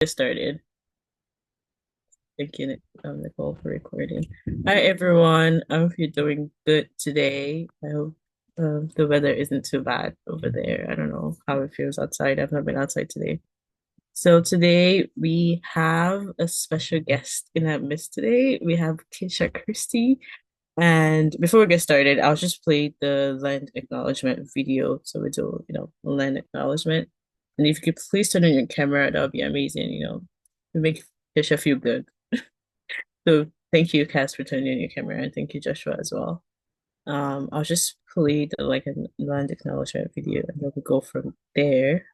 Get started. Thank you, Nicole, for recording. Hi, everyone. I hope you're doing good today. I hope the weather isn't too bad over there. I don't know how it feels outside. I've not been outside today. So today we have a special guest in our midst today. We have Kesha Christie. And before we get started, I'll just play the land acknowledgement video. So we do, land acknowledgement. And if you could please turn on your camera, that would be amazing, to make Kesha feel good. So thank you, Cass, for turning on your camera, and thank you, Joshua, as well. I'll just play the like a land acknowledgement video, and then we'll go from there.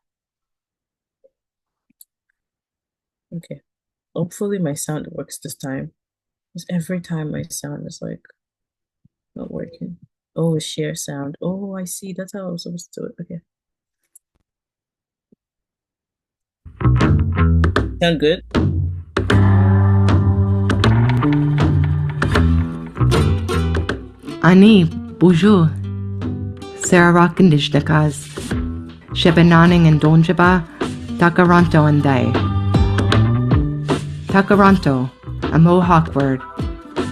Okay. Hopefully my sound works this time. Because every time my sound is like not working. Oh, share sound. Oh, I see. That's how I was supposed to do it. Okay. Sound good? Ani, bonjour. Sarah Rakandishnakas. Shebananing and Donjaba, Takaranto and Day. Takaranto, a Mohawk word.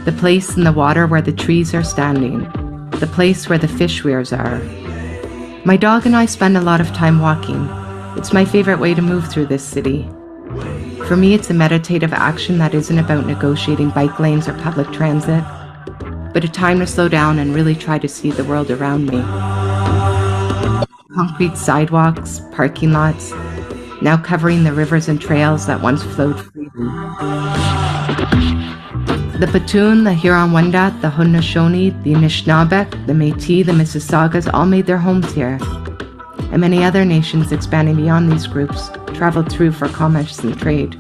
The place in the water where the trees are standing. The place where the fish weirs are. My dog and I spend a lot of time walking. It's my favorite way to move through this city. For me, it's a meditative action that isn't about negotiating bike lanes or public transit, but a time to slow down and really try to see the world around me. Concrete sidewalks, parking lots, now covering the rivers and trails that once flowed freely. The Petun, the Huron-Wendat, the Haudenosaunee, the Anishinaabeg, the Métis, the Mississaugas all made their homes here, and many other nations expanding beyond these groups traveled through for commerce and trade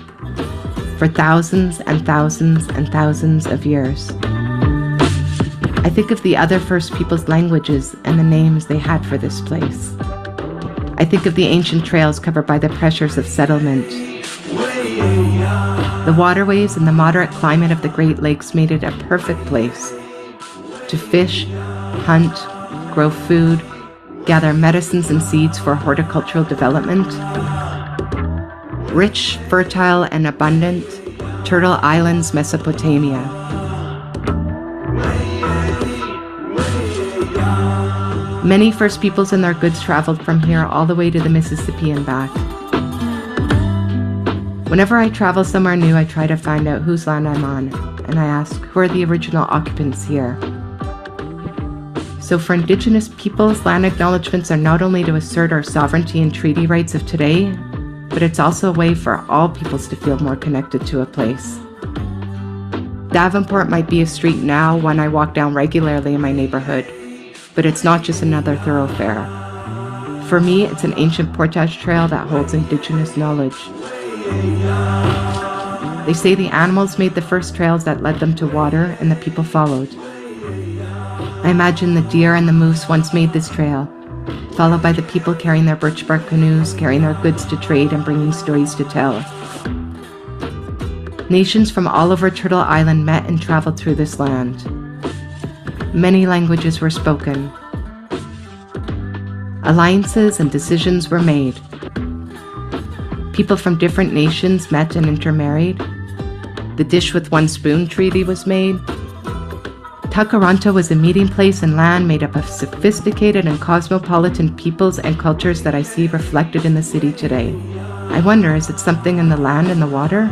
for thousands and thousands and thousands of years. I think of the other First Peoples' languages and the names they had for this place. I think of the ancient trails covered by the pressures of settlement. The waterways and the moderate climate of the Great Lakes made it a perfect place to fish, hunt, grow food, gather medicines and seeds for horticultural development. Rich, fertile, and abundant, Turtle Island's Mesopotamia. Many First Peoples and their goods traveled from here all the way to the Mississippi and back. Whenever I travel somewhere new, I try to find out whose land I'm on, and I ask, who are the original occupants here? So for Indigenous peoples, land acknowledgements are not only to assert our sovereignty and treaty rights of today, but it's also a way for all peoples to feel more connected to a place. Davenport might be a street now, one I walk down regularly in my neighborhood, but it's not just another thoroughfare. For me, it's an ancient portage trail that holds Indigenous knowledge. They say the animals made the first trails that led them to water, and the people followed. I imagine the deer and the moose once made this trail, followed by the people carrying their birch bark canoes, carrying their goods to trade and bringing stories to tell. Nations from all over Turtle Island met and traveled through this land. Many languages were spoken. Alliances and decisions were made. People from different nations met and intermarried. The dish with one spoon treaty was made. Takaranto was a meeting place and land made up of sophisticated and cosmopolitan peoples and cultures that I see reflected in the city today. I wonder, is it something in the land and the water?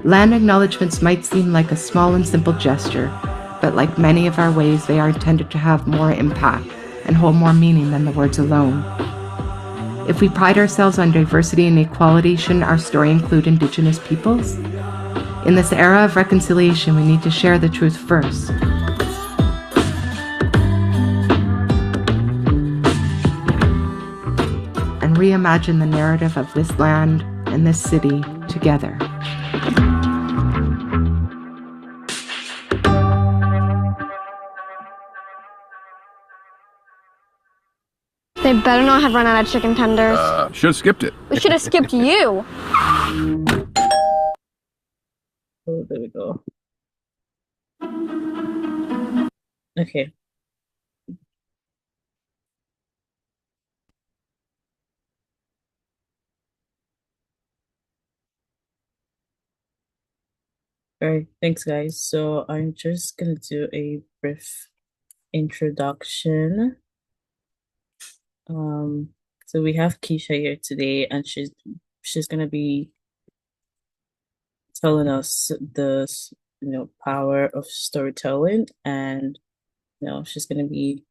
Land acknowledgements might seem like a small and simple gesture, but like many of our ways, they are intended to have more impact and hold more meaning than the words alone. If we pride ourselves on diversity and equality, shouldn't our story include Indigenous peoples? In this era of reconciliation, we need to share the truth first. And reimagine the narrative of this land and this city together. They better not have run out of chicken tenders. Should have skipped it. We should have skipped you. Oh, there we go. Okay. All right, thanks, guys. So I'm just gonna do a brief introduction. Um, so we have Keisha here today, and she's gonna be telling us the power of storytelling, and she's gonna be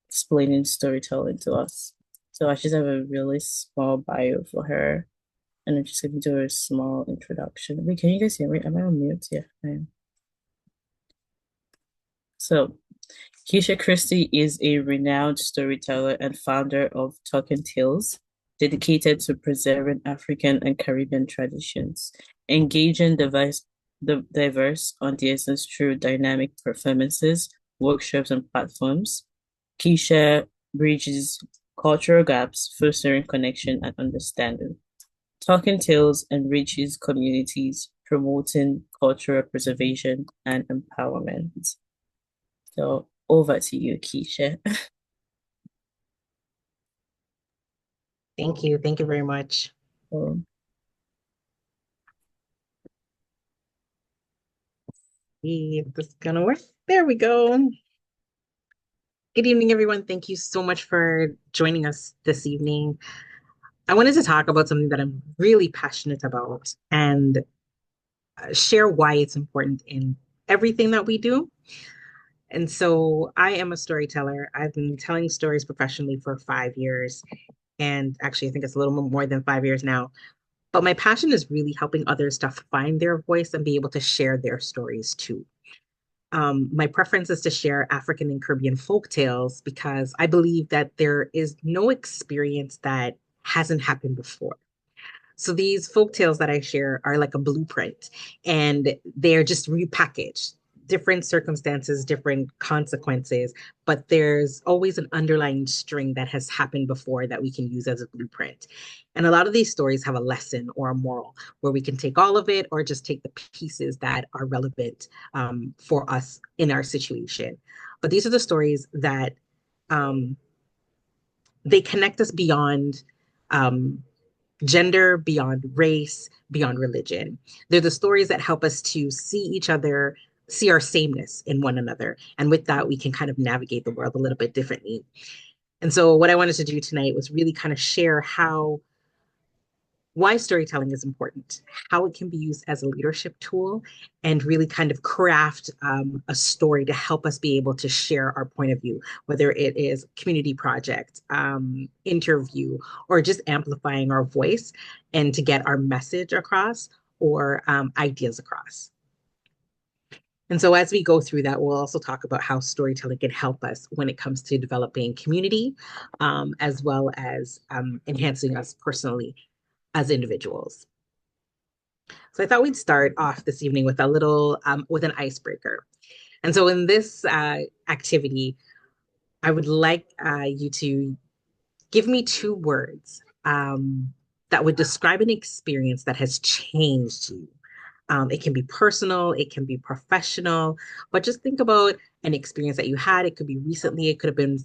explaining storytelling to us. So I just have a really small bio for her, and I'm just gonna do a small introduction. Wait, can you guys hear me? Am I on mute? Yeah, I am. So Kesha Christie is a renowned storyteller and founder of Talking Tales, dedicated to preserving African and Caribbean traditions, engaging the diverse audiences through dynamic performances, workshops, and platforms. Kesha bridges cultural gaps, fostering connection and understanding. Talking Tales enriches communities, promoting cultural preservation and empowerment. So over to you, Keisha. Thank you. Thank you very much. Um, See if this is gonna work. There we go. Good evening, everyone. Thank you so much for joining us this evening. I wanted to talk about something that I'm really passionate about and share why it's important in everything that we do. And so I am a storyteller. I've been telling stories professionally for 5 years. And actually, I think it's a little more than 5 years now. But my passion is really helping others to find their voice and be able to share their stories too. My preference is to share African and Caribbean folk tales because I believe that there is no experience that hasn't happened before. So these folk tales that I share are like a blueprint and they're just repackaged, different circumstances, different consequences, but there's always an underlying string that has happened before that we can use as a blueprint. And a lot of these stories have a lesson or a moral where we can take all of it or just take the pieces that are relevant for us in our situation. But these are the stories that um, they connect us beyond um, gender, beyond race, beyond religion. They're the stories that help us to see each other, see our sameness in one another. And with that, we can kind of navigate the world a little bit differently. And so, what I wanted to do tonight was really kind of share why storytelling is important, how it can be used as a leadership tool, and really kind of craft a story to help us be able to share our point of view, whether it is community project, interview, or just amplifying our voice and to get our message across or ideas across. And so, as we go through that, we'll also talk about how storytelling can help us when it comes to developing community, as well as enhancing us personally as individuals. So I thought we'd start off this evening with a little with an icebreaker. And so in this activity, I would like you to give me two words that would describe an experience that has changed you. It can be personal, it can be professional, but just think about an experience that you had. It could be recently, it could have been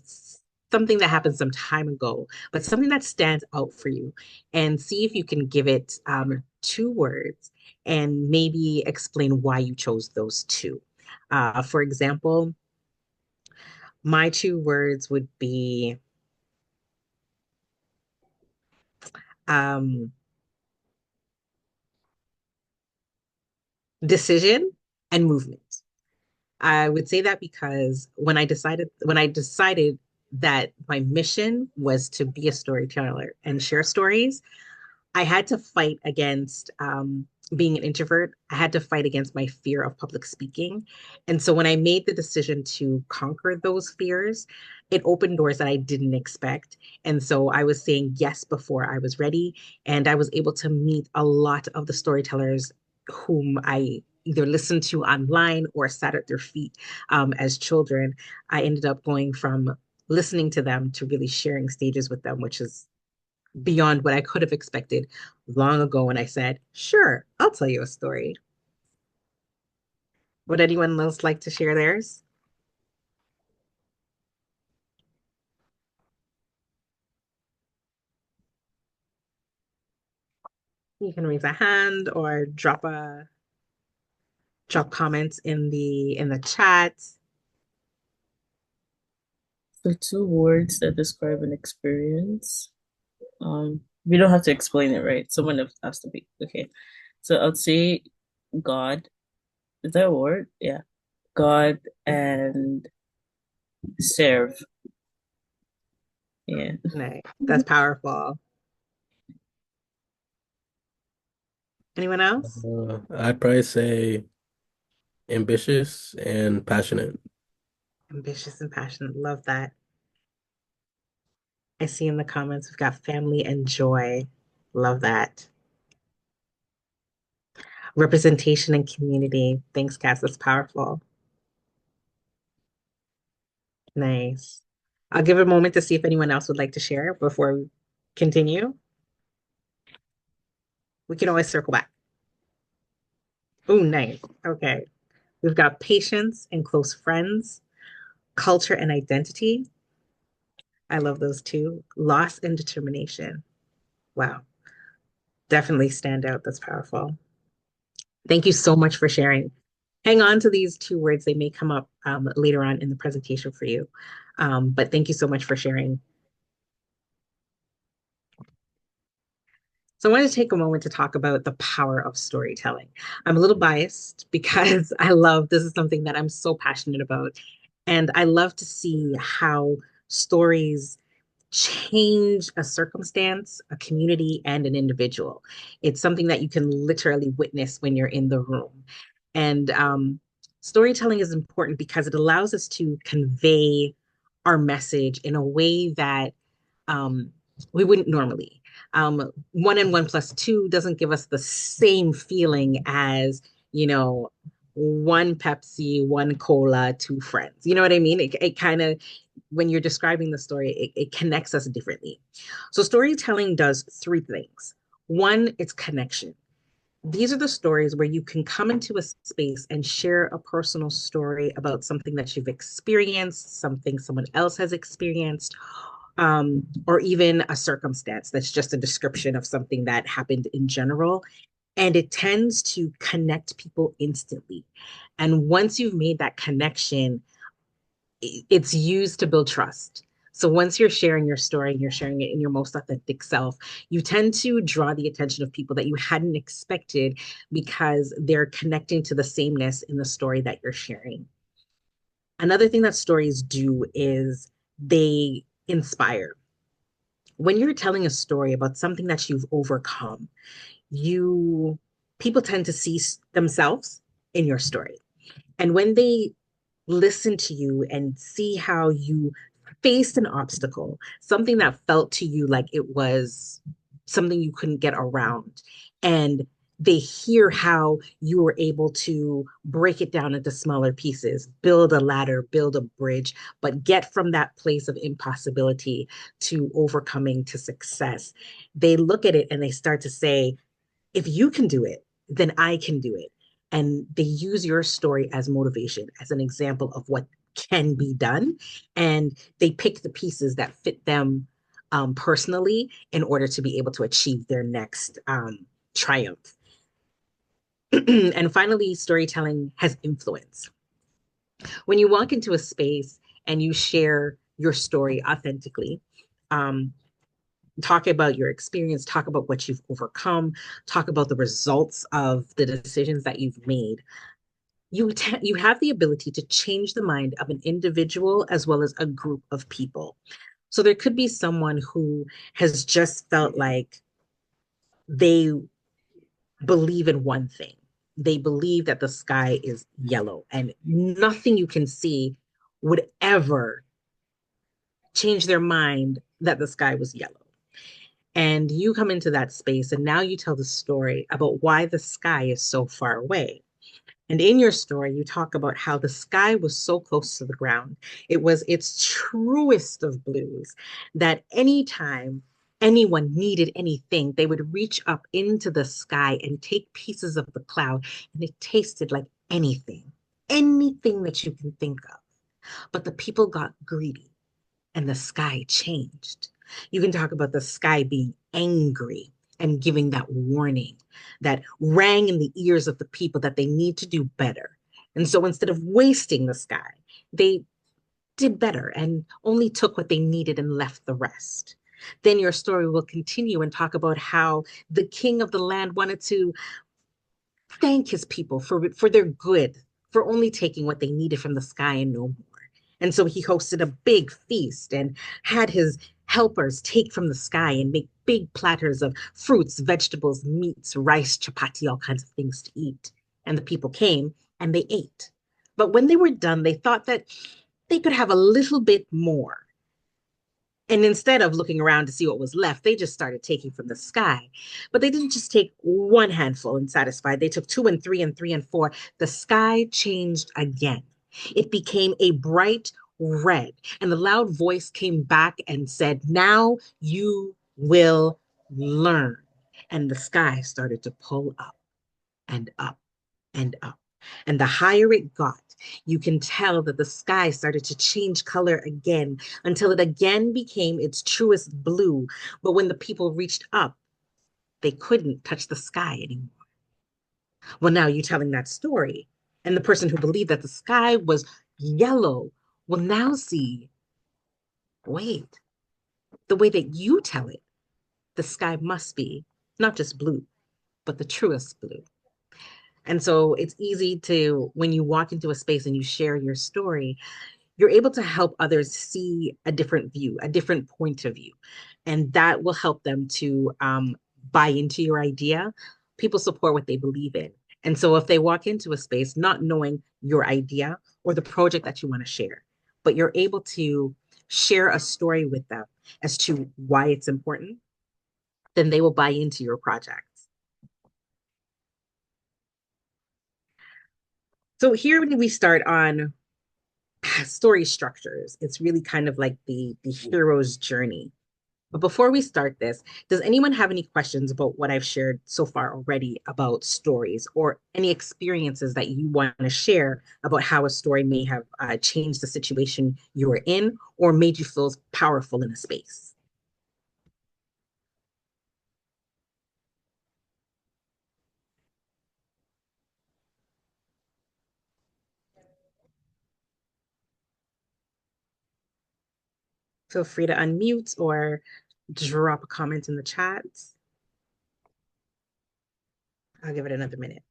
something that happened some time ago, but something that stands out for you. And see if you can give it two words and maybe explain why you chose those two. For example, my two words would be um, decision and movement. I would say that because when I decided that my mission was to be a storyteller and share stories, I had to fight against being an introvert. I had to fight against my fear of public speaking. And so when I made the decision to conquer those fears, it opened doors that I didn't expect. And so I was saying yes before I was ready. And I was able to meet a lot of the storytellers whom I either listened to online or sat at their feet as children. I ended up going from listening to them to really sharing stages with them, which is beyond what I could have expected long ago when I said, sure, I'll tell you a story. Would anyone else like to share theirs? You can raise a hand or drop a Drop comments in the chat. So two words that describe an experience. We don't have to explain it, right? Someone else has to be okay. So I'll say God. Is that a word? Yeah. God and serve. Yeah. Nice. That's powerful. Anyone else? I'd probably say ambitious and passionate. Ambitious and passionate. Love that. I see in the comments we've got family and joy. Love that. Representation and community. Thanks, Cass. That's powerful. Nice. I'll give a moment to see if anyone else would like to share before we continue. We can always circle back. Oh, nice. Okay. We've got patience and close friends, culture and identity. I love those two. Loss and determination. Wow. Definitely stand out. That's powerful. Thank you so much for sharing. Hang on to these two words. They may come up later on in the presentation for you. But thank you so much for sharing. So I wanted to take a moment to talk about the power of storytelling. I'm a little biased because I love this is something that I'm so passionate about. And I love to see how stories change a circumstance, a community, and an individual. It's something that you can literally witness when you're in the room. And storytelling is important because it allows us to convey our message in a way that um, we wouldn't normally. One and one plus two doesn't give us the same feeling as, one Pepsi, one cola, two friends. You know what I mean? It kind of, when you're describing the story, it connects us differently. So storytelling does three things. One, it's connection. These are the stories where you can come into a space and share a personal story about something that you've experienced, something someone else has experienced, or even a circumstance that's just a description of something that happened in general. And it tends to connect people instantly. And once you've made that connection, it's used to build trust. So once you're sharing your story and you're sharing it in your most authentic self, you tend to draw the attention of people that you hadn't expected because they're connecting to the sameness in the story that you're sharing. Another thing that stories do is they inspire. When you're telling a story about something that you've overcome, you people tend to see themselves in your story. And when they listen to you and see how you faced an obstacle, something that felt to you like it was something you couldn't get around, and they hear how you were able to break it down into smaller pieces, build a ladder, build a bridge, but get from that place of impossibility to overcoming to success. They look at it and they start to say, if you can do it, then I can do it. And they use your story as motivation, as an example of what can be done. And they pick the pieces that fit them personally in order to be able to achieve their next triumph. And finally, storytelling has influence. When you walk into a space and you share your story authentically, um, talk about your experience, talk about what you've overcome, talk about the results of the decisions that you've made. You have the ability to change the mind of an individual as well as a group of people. So there could be someone who has just felt like they believe in one thing. They believe that the sky is yellow and nothing you can see would ever change their mind that the sky was yellow. And you come into that space and now you tell the story about why the sky is so far away. And in your story, you talk about how the sky was so close to the ground. It was its truest of blues that anytime anyone needed anything, they would reach up into the sky and take pieces of the cloud, and it tasted like anything, anything that you can think of. But the people got greedy and the sky changed. You can talk about the sky being angry and giving that warning that rang in the ears of the people that they need to do better. And so instead of wasting the sky, they did better and only took what they needed and left the rest. Then your story will continue and talk about how the king of the land wanted to thank his people for their good, for only taking what they needed from the sky and no more. And so he hosted a big feast and had his helpers take from the sky and make big platters of fruits, vegetables, meats, rice, chapati, all kinds of things to eat. And the people came and they ate. But when they were done, they thought that they could have a little bit more. And instead of looking around to see what was left, they just started taking from the sky. But they didn't just take one handful and satisfied. They took two and three and four. The sky changed again. It became a bright red. And the loud voice came back and said, "Now you will learn." And the sky started to pull up and up and up. And the higher it got, you can tell that the sky started to change color again until it again became its truest blue. But when the people reached up, they couldn't touch the sky anymore. Well, now you're telling that story. And the person who believed that the sky was yellow will now see, wait, the way that you tell it, the sky must be not just blue, but the truest blue. And so it's easy to, when you walk into a space and you share your story, you're able to help others see a different view, a different point of view. And that will help them to buy into your idea. People support what they believe in. And so if they walk into a space not knowing your idea or the project that you want to share, but you're able to share a story with them as to why it's important, then they will buy into your project. So here we start on story structures. It's really kind of like the hero's journey. But before we start this, does anyone have any questions about what I've shared so far already about stories or any experiences that you want to share about how a story may have changed the situation you were in or made you feel powerful in a space? Feel free to unmute or drop a comment in the chat. I'll give it another minute.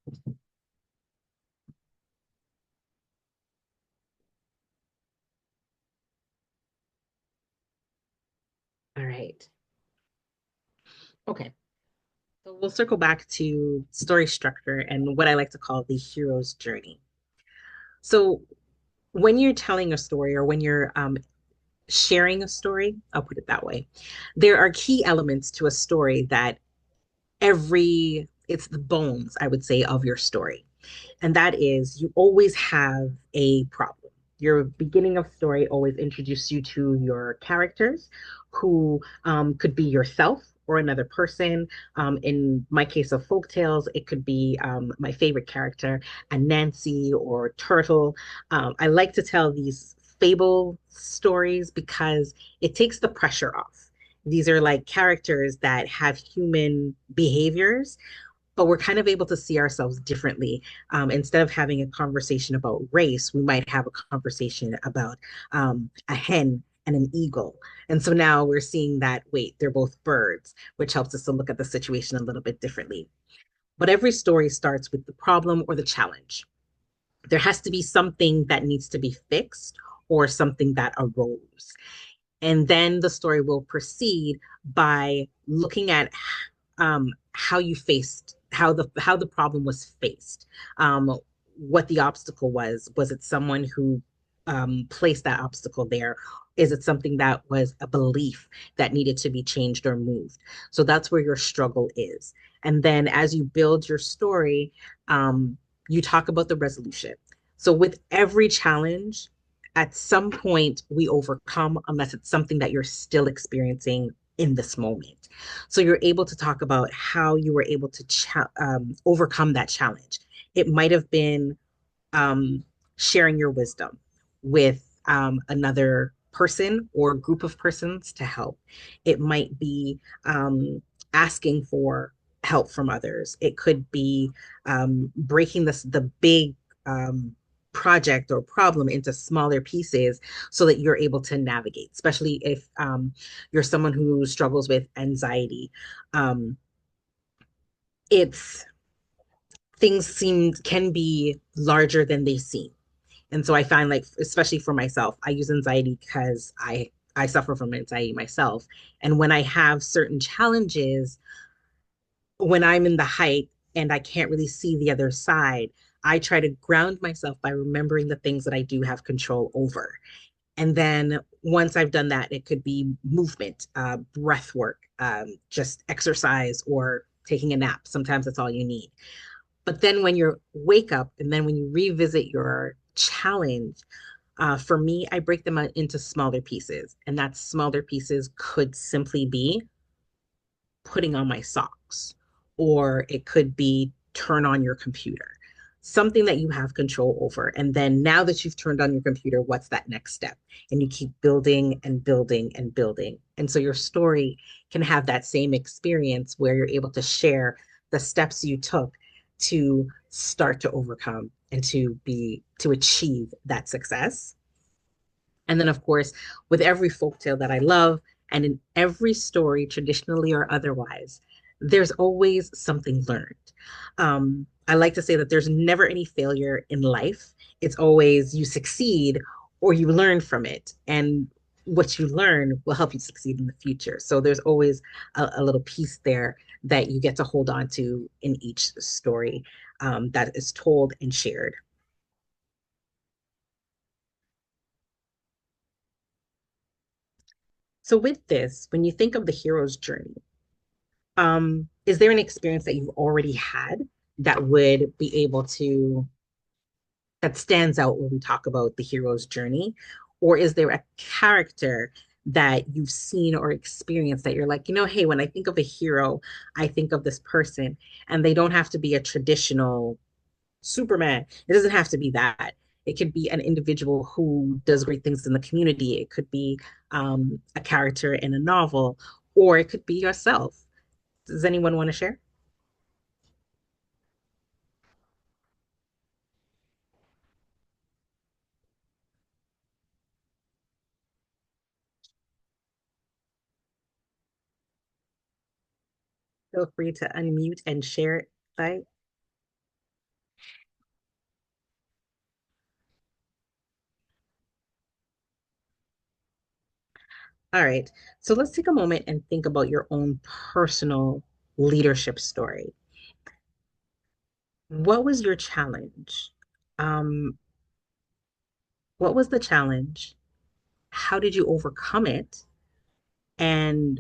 All right. Okay. So we'll circle back to story structure and what I like to call the hero's journey. So when you're telling a story or when you're sharing a story, I'll put it that way, there are key elements to a story that it's the bones, I would say, of your story. And that is you always have a problem. Your beginning of story always introduces you to your characters who could be yourself or another person. In my case of folk tales, it could be my favorite character, a Nancy or Turtle. I like to tell these fable stories because it takes the pressure off. These are like characters that have human behaviors, but we're kind of able to see ourselves differently. Instead of having a conversation about race, we might have a conversation about a hen and an eagle. And so now we're seeing that, wait, they're both birds, which helps us to look at the situation a little bit differently. But every story starts with the problem or the challenge. There has to be something that needs to be fixed or something that arose. And then the story will proceed by looking at how you faced how the problem was faced, what the obstacle was. Was it someone who placed that obstacle there? Is it something that was a belief that needed to be changed or moved? So that's where your struggle is. And then as you build your story, you talk about the resolution. So with every challenge, at some point we overcome unless it's something that you're still experiencing in this moment. So you're able to talk about how you were able to overcome that challenge. It might have been um, sharing your wisdom with another person or group of persons to help. It might be asking for help from others. It could be breaking the big um, project or problem into smaller pieces so that you're able to navigate, especially if you're someone who struggles with anxiety. Um, it's things seem can be larger than they seem. And so I find like, especially for myself, I use anxiety because I suffer from anxiety myself. And when I have certain challenges, when I'm in the height and I can't really see the other side, I try to ground myself by remembering the things that I do have control over. And then once I've done that, it could be movement, breath work, just exercise or taking a nap. Sometimes that's all you need. But then when you wake up and then when you revisit your challenge, for me, I break them into smaller pieces. And that smaller pieces could simply be putting on my socks, or it could be turn on your computer, something that you have control over. And then now that you've turned on your computer, what's that next step? And you keep building and building and building. And so your story can have that same experience where you're able to share the steps you took to start to overcome and to achieve that success. And then, of course, with every folktale that I love, and in every story, traditionally or otherwise, there's always something learned. I like to say that there's never any failure in life. It's always you succeed or you learn from it. And what you learn will help you succeed in the future. So there's always a little piece there that you get to hold on to in each story that is told and shared. So, with this, when you think of the hero's journey, is there an experience that you've already had that would be able to that stands out when we talk about the hero's journey? Or is there a character that you've seen or experienced that you're like, hey, when I think of a hero, I think of this person, and they don't have to be a traditional Superman. It doesn't have to be that. It could be an individual who does great things in the community. It could be a character in a novel, or it could be yourself. Does anyone want to share? Feel free to unmute and share it. All right. So let's take a moment and think about your own personal leadership story. What was your challenge? Um, what was the challenge? How did you overcome it? And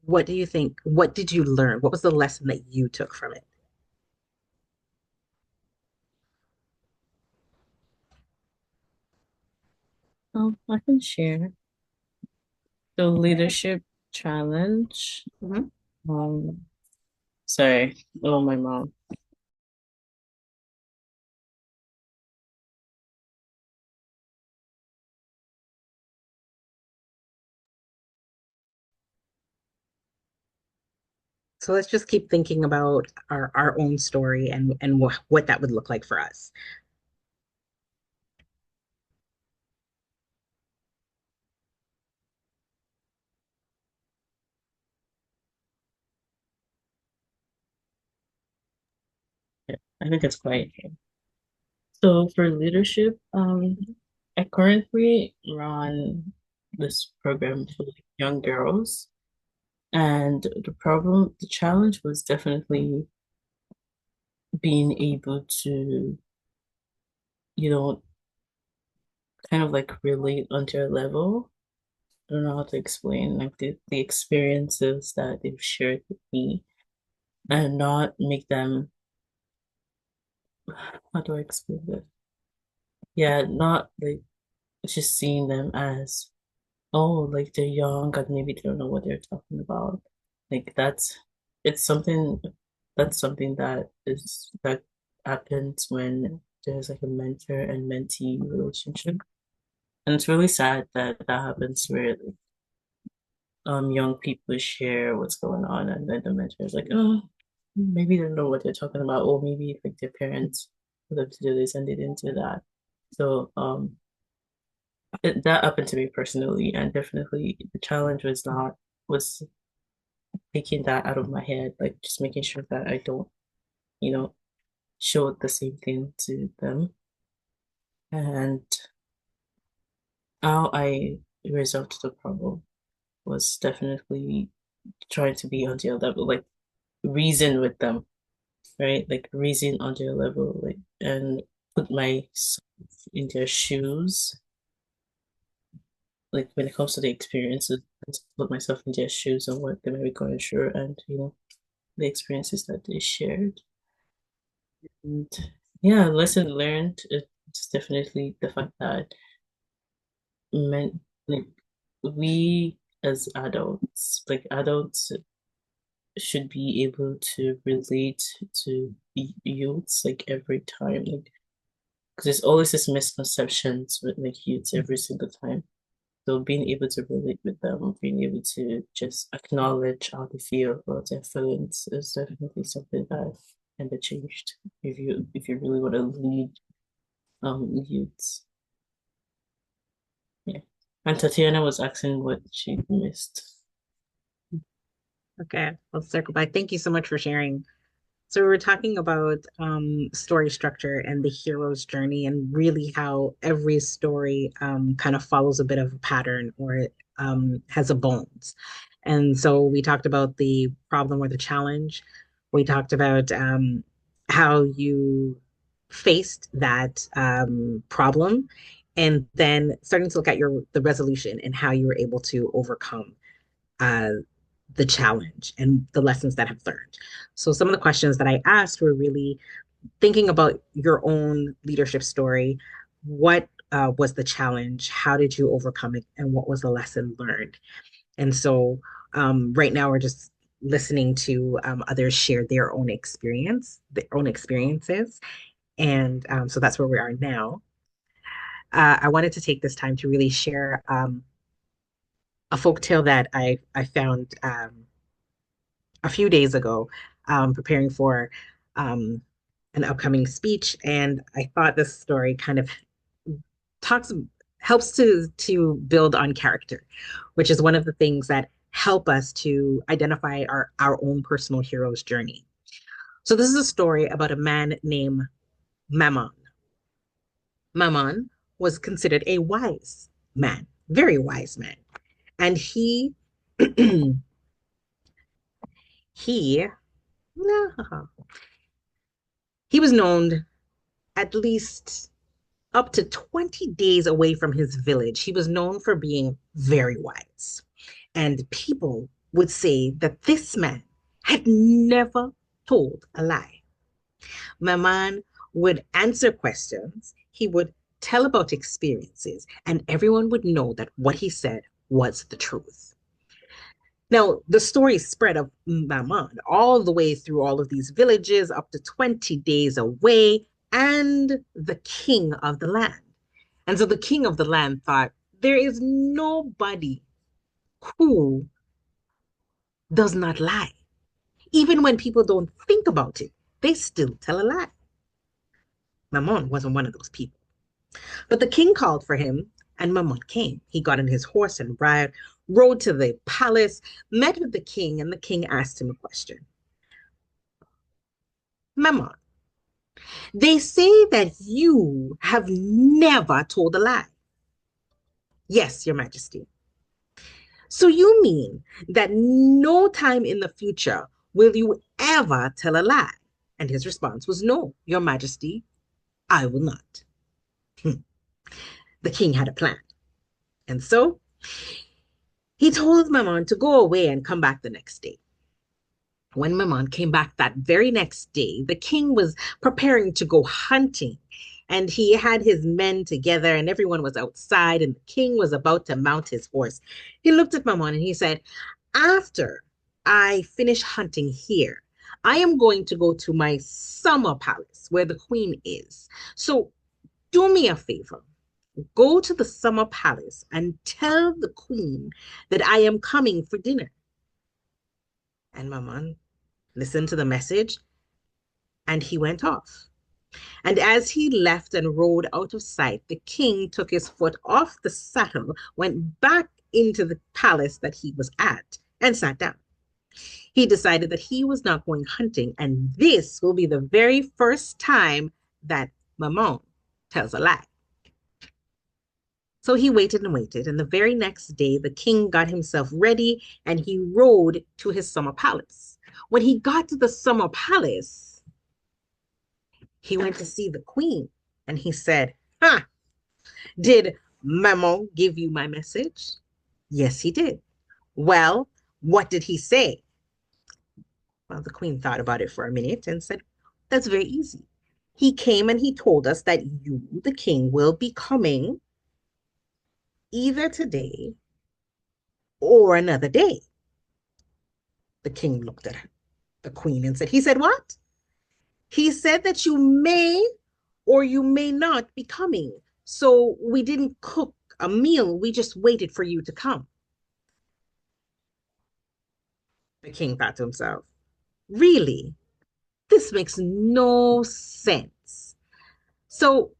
what do you think? What did you learn? What was the lesson that you took from it? I can share the leadership challenge. Mhm. Um, sorry, oh my mom. So let's just keep thinking about our own story and what that would look like for us. I think it's quite. So for leadership, I currently run this program for like young girls, and the challenge was definitely being able to, you know, kind of like relate onto a level. I don't know how to explain like the experiences that they've shared with me and not make them, how do I explain this? Yeah, not like just seeing them as, oh, like they're young and maybe they don't know what they're talking about. Like that's something that happens when there's like a mentor and mentee relationship. And it's really sad that that happens rarely. young people share what's going on, and then the mentor is like, oh, maybe they don't know what they're talking about, or maybe like their parents told them to do this and they didn't do that. So that happened to me personally, and definitely the challenge was taking that out of my head, like just making sure that I don't, you know, show the same thing to them. And how I resolved the problem was definitely trying to be on their level, like reason with them, right? Like reason on their level, like and put myself in their shoes. Like when it comes to the experiences, and put myself in their shoes and what they might be going through, and the experiences that they shared. And yeah, lesson learned. It's definitely the fact that men like we as adults, like adults should be able to relate to youths like every time, like because there's always this misconceptions with like youths every single time. So being able to relate with them, being able to just acknowledge how they feel or their feelings is definitely something that can be changed if you really want to lead youths. Yeah. And Tatiana was asking what she missed. Okay, let's circle back. Thank you so much for sharing. So we were talking about story structure and the hero's journey, and really how every story kind of follows a bit of a pattern, or it has a bones. And so we talked about the problem or the challenge. We talked about how you faced that problem, and then starting to look at the resolution and how you were able to overcome uh, the challenge and the lessons that I've learned. So some of the questions that I asked were really thinking about your own leadership story. What was the challenge? How did you overcome it? And what was the lesson learned? And so right now we're just listening to others share their own experiences. And so that's where we are now. I wanted to take this time to really share a folk tale that I found a few days ago, preparing for um, an upcoming speech, and I thought this story kind of talks helps to build on character, which is one of the things that help us to identify our own personal hero's journey. So this is a story about a man named Mammon. Mammon was considered a wise man, very wise man, and he he was known at least up to 20 days away from his village. He was known for being very wise. And people would say that this man had never told a lie. Maman would answer questions, he would tell about experiences, and everyone would know that what he said was the truth. Now, the story spread of Maman all the way through all of these villages, up to 20 days away, and the king of the land. And so the king of the land thought, there is nobody who does not lie. Even when people don't think about it, they still tell a lie. Mammon wasn't one of those people. But the king called for him, and Mammon came. He got on his horse and rode to the palace, met with the king, and the king asked him a question. Mammon, they say that you have never told a lie. Yes, your majesty. So you mean that no time in the future will you ever tell a lie? And his response was, no, your majesty, I will not. The king had a plan. And so he told Maman to go away and come back the next day. When Maman came back that very next day, the king was preparing to go hunting. And he had his men together, and everyone was outside, and the king was about to mount his horse. He looked at Maman and he said, after I finish hunting here, I am going to go to my summer palace where the queen is. So do me a favor. Go to the summer palace and tell the queen that I am coming for dinner. And Maman listened to the message and he went off. And as he left and rode out of sight, the king took his foot off the saddle, went back into the palace that he was at, and sat down. He decided that he was not going hunting, and this will be the very first time that Maman tells a lie. So he waited and waited, and the very next day the king got himself ready and he rode to his summer palace. When he got to the summer palace, he went to see the queen and he said, "Ha, did Maman give you my message?" "Yes, he did." "Well, what did he say?" Well, the queen thought about it for a minute and said, "That's very easy. He came and he told us that you, the king, will be coming either today or another day." The king looked at the queen and said, "He said what?" "He said that you may or you may not be coming. So we didn't cook a meal. We just waited for you to come." The king thought to himself, "Really? This makes no sense. So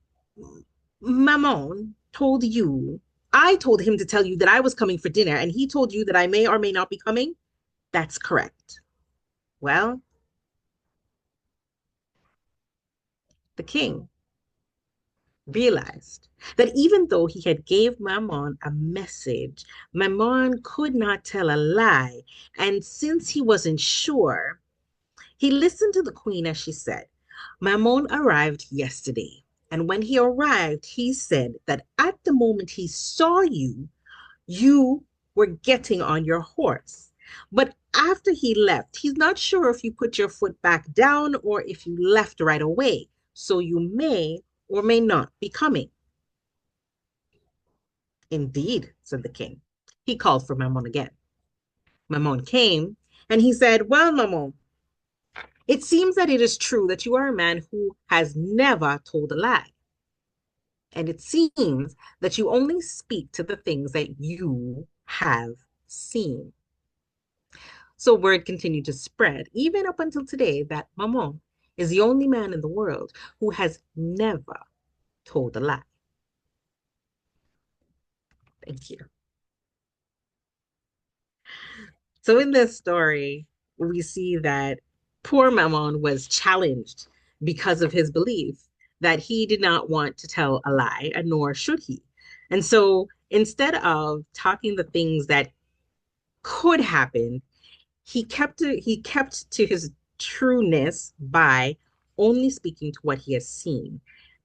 Mammon told you, I told him to tell you that I was coming for dinner, and he told you that I may or may not be coming?" "That's correct." Well, the king realized that even though he had gave Mammon a message, Mammon could not tell a lie. And since he wasn't sure, he listened to the queen as she said, "Mammon arrived yesterday. And when he arrived, he said that at the moment he saw you, you were getting on your horse. But after he left, he's not sure if you put your foot back down or if you left right away. So you may or may not be coming." "Indeed," said the king. He called for Mammon again. Mammon came, and he said, "Well, Mammon, it seems that it is true that you are a man who has never told a lie. And it seems that you only speak to the things that you have seen." So word continued to spread, even up until today, that Mammon is the only man in the world who has never told a lie. Thank you. So in this story, we see that poor Mammon was challenged because of his belief that he did not want to tell a lie, and nor should he. And so instead of talking the things that could happen, he kept to his trueness by only speaking to what he has seen.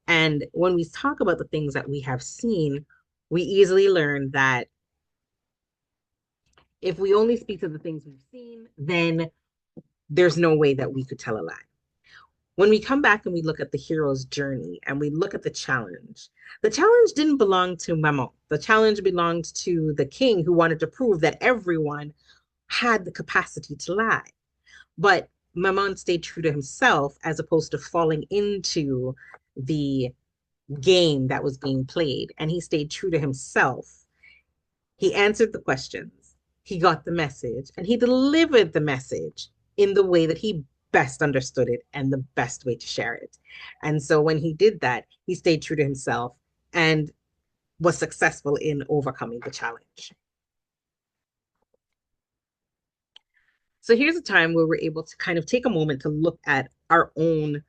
And when we talk about the things that we have seen, we easily learn that if we only speak to the things we've seen, then there's no way that we could tell a lie. When we come back and we look at the hero's journey and we look at the challenge didn't belong to Maman. The challenge belonged to the king who wanted to prove that everyone had the capacity to lie. But Maman stayed true to himself as opposed to falling into the game that was being played. And he stayed true to himself. He answered the questions, he got the message, and he delivered the message in the way that he best understood it and the best way to share it. And so when he did that, he stayed true to himself and was successful in overcoming the challenge. So here's a time where we're able to kind of take a moment to look at our own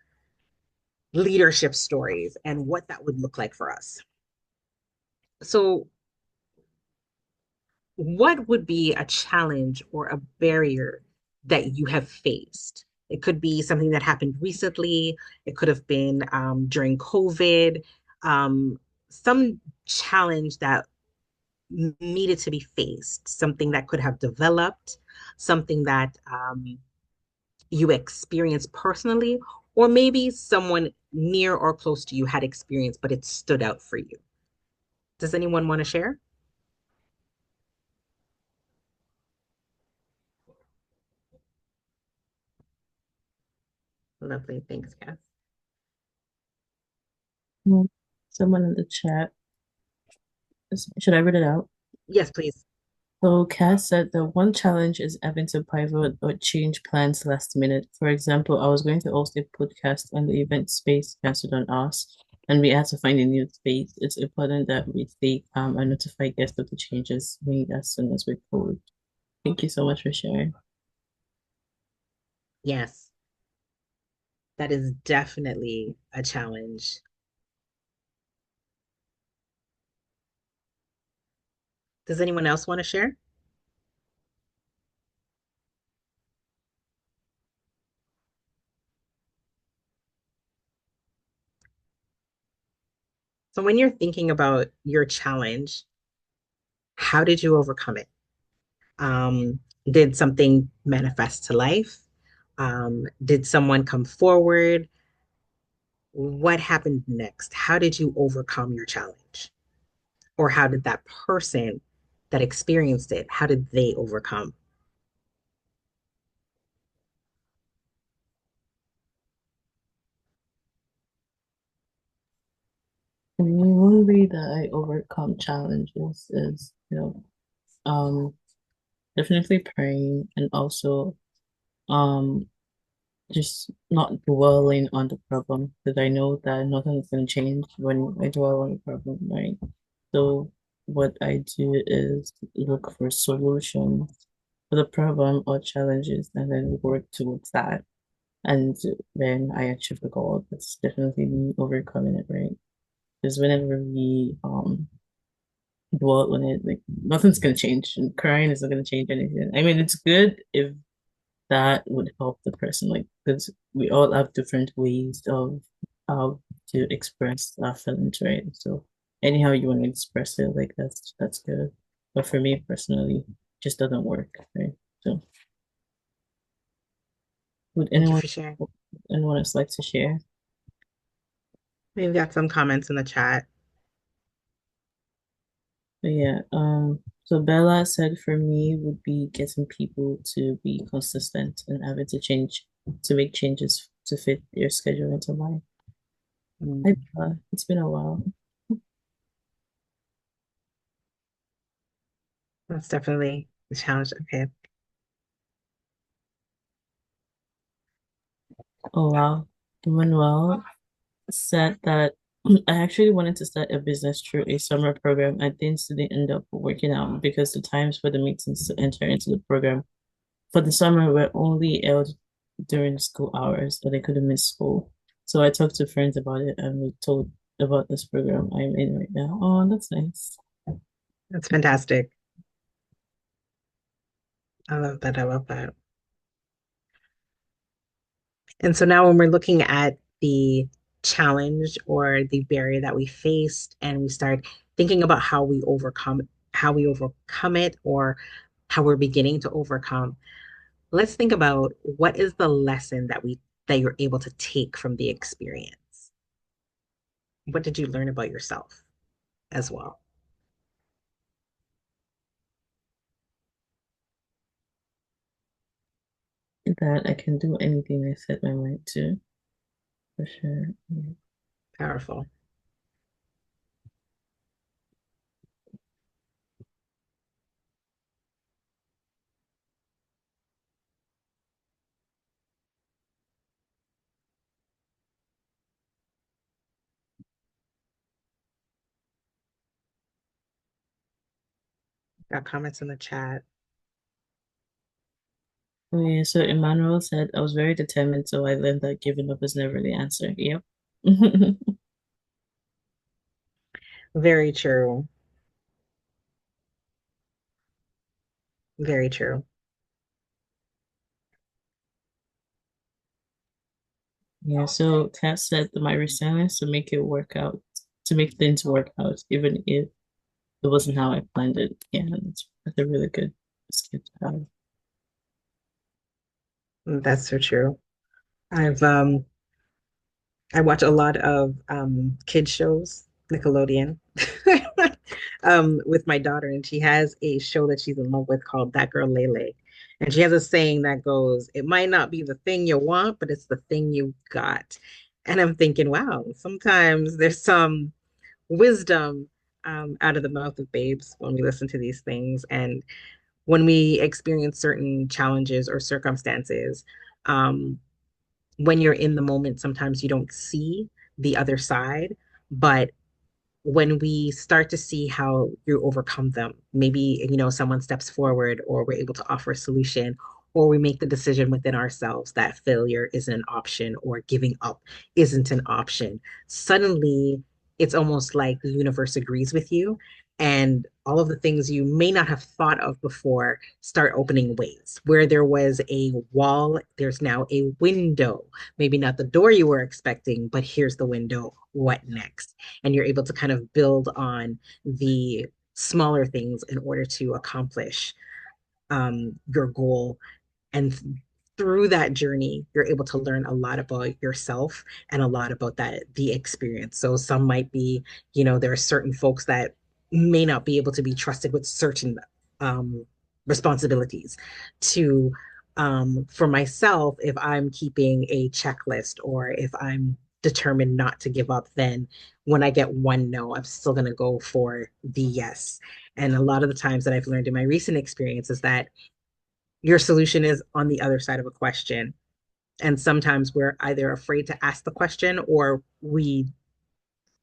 leadership stories and what that would look like for us. So, what would be a challenge or a barrier that you have faced? It could be something that happened recently, it could have been during COVID, some challenge that needed to be faced, something that could have developed, something that you experienced personally, or maybe someone near or close to you had experienced, but it stood out for you. Does anyone want to share? Lovely. Thanks, Cass. Mm, someone in the chat. Should I read it out? Yes, please. So Cass said the one challenge is having to pivot or change plans last minute. For example, I was going to host a podcast and the event space canceled on us, and we had to find a new space. It's important that we stay calm and notify guests of the changes made as soon as we could. Thank you so much for sharing. Yes, that is definitely a challenge. Does anyone else want to share? So when you're thinking about your challenge, how did you overcome it? Did something manifest to life? Did someone come forward? What happened next? How did you overcome your challenge? Or how did that person that experienced it, how did they overcome? I mean, one way that I overcome challenges is, definitely praying and also um just not dwelling on the problem because I know that nothing's gonna change when I dwell on the problem, right? So what I do is look for solutions for the problem or challenges and then work towards that. And when I achieve the goal, that's definitely me overcoming it, right? Because whenever we dwell on it, like nothing's gonna change and crying isn't gonna change anything. I mean, it's good if that would help the person, like, because we all have different ways of how to express our feelings, right? So anyhow you want to express it, like that's good. But for me personally, it just doesn't work, right? So would Thank you anyone for sharing. anyone else like to share? We've got some comments in the chat. But yeah, so Bella said for me would be getting people to be consistent and having to change to make changes to fit their schedule into life. Hi, Mm, Bella. It's been a while. that's definitely a challenge. Okay. Oh wow. Manuel said that I actually wanted to start a business through a summer program. I didn't end up working out because the times for the meetings to enter into the program for the summer were only held during school hours, so they couldn't miss school. So I talked to friends about it and we told about this program I'm in right now. Oh, that's nice. That's fantastic. I love that. I love that. And so now when we're looking at the challenge or the barrier that we faced and we start thinking about how we overcome it or how we're beginning to overcome, let's think about what is the lesson that you're able to take from the experience. What did you learn about yourself as well? That I can do anything I set my mind to, for sure. Yeah. Powerful. Got comments in the chat. Oh, yeah, so Emmanuel said I was very determined, so I learned that giving up is never the answer. Yep. Very true. Very true. Yeah, so Kat said that my resilience to make it work out, to make things work out, even if it wasn't how I planned it. Yeah, that's a really good skill to have. That's so true. I've I watch a lot of kids shows, Nickelodeon, with my daughter, and she has a show that she's in love with called That Girl Lele. And she has a saying that goes, "It might not be the thing you want, but it's the thing you got." And I'm thinking, wow, sometimes there's some wisdom out of the mouth of babes when we listen to these things. And when we experience certain challenges or circumstances, um, when you're in the moment, sometimes you don't see the other side. But when we start to see how you overcome them, maybe, someone steps forward or we're able to offer a solution, or we make the decision within ourselves that failure isn't an option or giving up isn't an option, suddenly it's almost like the universe agrees with you. And all of the things you may not have thought of before start opening ways. Where there was a wall, there's now a window. Maybe not the door you were expecting, but here's the window. What next? And you're able to kind of build on the smaller things in order to accomplish your goal. And through that journey, you're able to learn a lot about yourself and a lot about the experience. So some might be, there are certain folks that may not be able to be trusted with certain um, responsibilities. To For myself, if I'm keeping a checklist or if I'm determined not to give up, then when I get one no, I'm still going to go for the yes. And a lot of the times that I've learned in my recent experience is that your solution is on the other side of a question. And sometimes we're either afraid to ask the question or we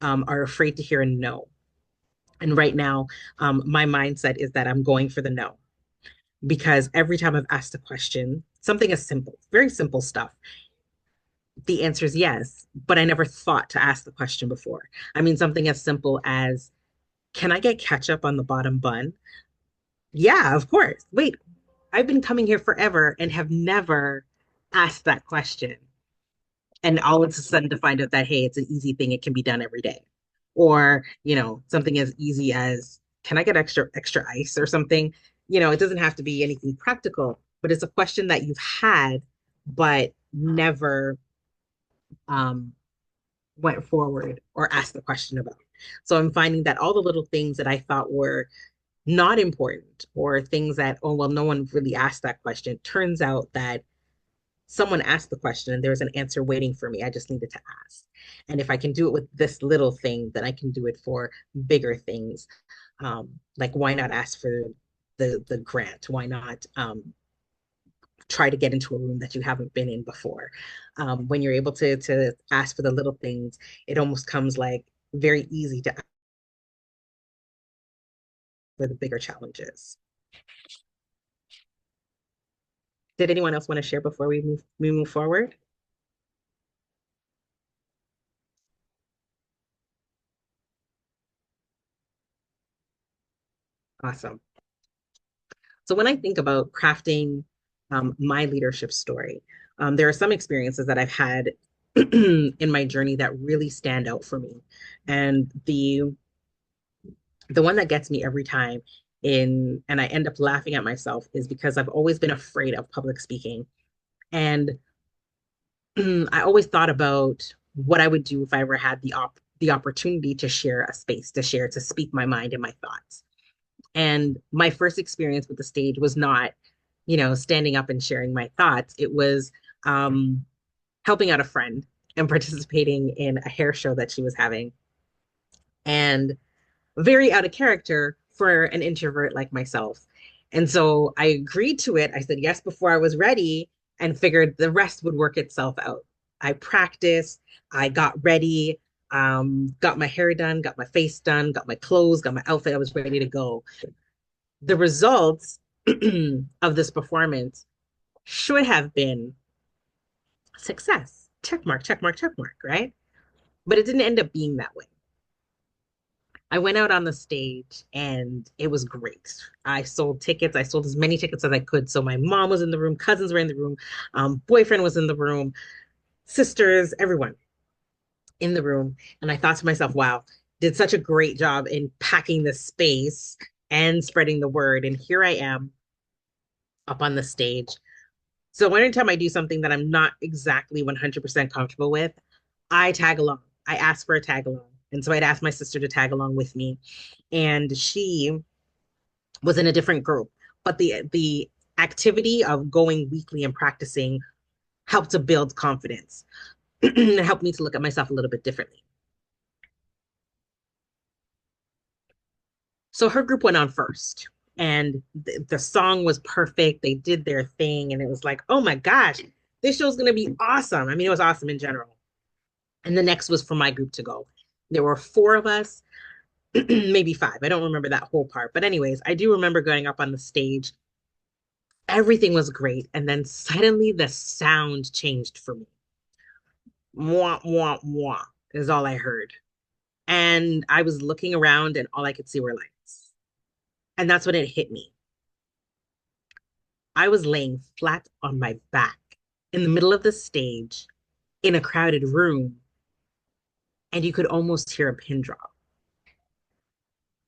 are afraid to hear a no. And right now, my mindset is that I'm going for the no because every time I've asked a question, something as simple, very simple stuff, the answer is yes, but I never thought to ask the question before. I mean, something as simple as, can I get ketchup on the bottom bun? Yeah, of course. Wait, I've been coming here forever and have never asked that question. And all of a sudden to find out that, hey, it's an easy thing, it can be done every day. Or, something as easy as, can I get extra ice or something? It doesn't have to be anything practical, but it's a question that you've had, but never um, went forward or asked the question about. So I'm finding that all the little things that I thought were not important or things that, oh, well, no one really asked that question, turns out that someone asked the question and there's an answer waiting for me. I just needed to ask. And if I can do it with this little thing, then I can do it for bigger things. Like why not ask for the grant? Why not try to get into a room that you haven't been in before? When you're able to ask for the little things, it almost comes like very easy to ask for the bigger challenges. Did anyone else want to share before we move forward? Awesome. So when I think about crafting my leadership story, there are some experiences that I've had in my journey that really stand out for me. And the one that gets me every time and I end up laughing at myself is because I've always been afraid of public speaking. And I always thought about what I would do if I ever had the opportunity to share a space, to speak my mind and my thoughts. And my first experience with the stage was not, standing up and sharing my thoughts. It was um, helping out a friend and participating in a hair show that she was having. And very out of character for an introvert like myself. And so I agreed to it. I said yes before I was ready and figured the rest would work itself out. I practiced, I got ready, got my hair done, got my face done, got my clothes, got my outfit. I was ready to go. The results of this performance should have been success. Check mark, check mark, check mark, right? But it didn't end up being that way. I went out on the stage and it was great. I sold tickets. I sold as many tickets as I could. So my mom was in the room, cousins were in the room, boyfriend was in the room, sisters, everyone in the room. And I thought to myself, wow, did such a great job in packing the space and spreading the word. And here I am up on the stage. So anytime I do something that I'm not exactly 100% comfortable with, I tag along. I ask for a tag along. And so I'd ask my sister to tag along with me. And she was in a different group. But the activity of going weekly and practicing helped to build confidence. It helped me to look at myself a little bit differently. So her group went on first, and the song was perfect. They did their thing, and it was like, oh my gosh, this show's gonna be awesome. I mean, it was awesome in general. And the next was for my group to go. There were four of us, maybe five. I don't remember that whole part. But, anyways, I do remember going up on the stage. Everything was great. And then suddenly the sound changed for me. Mwah, mwah, mwah is all I heard. And I was looking around and all I could see were lights. And that's when it hit me. I was laying flat on my back in the middle of the stage in a crowded room, and you could almost hear a pin drop.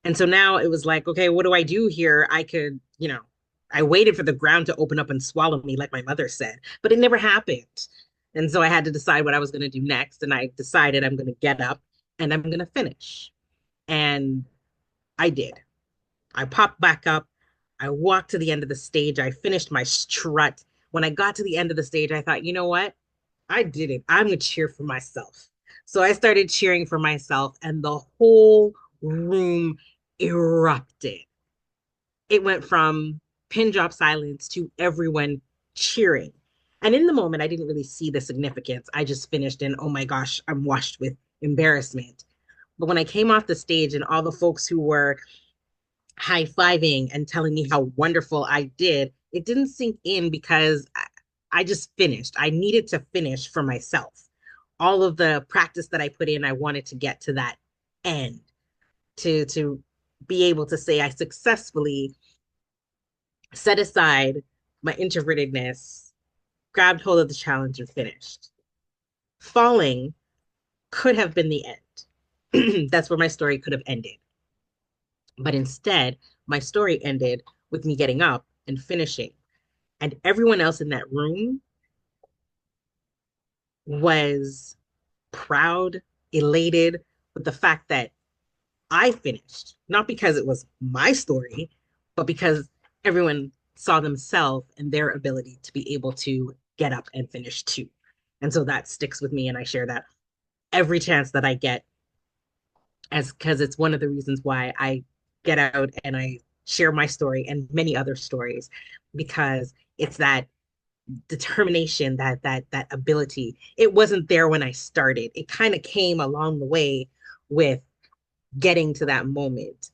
And so now it was like, okay, what do I do here? I could, I waited for the ground to open up and swallow me, like my mother said, but it never happened. And so I had to decide what I was going to do next. And I decided I'm going to get up and I'm going to finish. And I did. I popped back up. I walked to the end of the stage. I finished my strut. When I got to the end of the stage, I thought, you know what? I did it. I'm going to cheer for myself. So I started cheering for myself, and the whole room erupted. It went from pin drop silence to everyone cheering. And in the moment, I didn't really see the significance. I just finished, and oh my gosh, I'm washed with embarrassment. But when I came off the stage and all the folks who were high fiving and telling me how wonderful I did, it didn't sink in because I just finished. I needed to finish for myself. All of the practice that I put in, I wanted to get to that end, to be able to say I successfully set aside my introvertedness, grabbed hold of the challenge, and finished. Falling could have been the end. That's where my story could have ended. But instead, my story ended with me getting up and finishing. And everyone else in that room was proud, elated with the fact that I finished, not because it was my story, but because everyone saw themselves and their ability to be able to get up and finish too. And so that sticks with me, and I share that every chance that I get, as because it's one of the reasons why I get out and I share my story and many other stories, because it's that determination, that ability. It wasn't there when I started. It kind of came along the way with getting to that moment.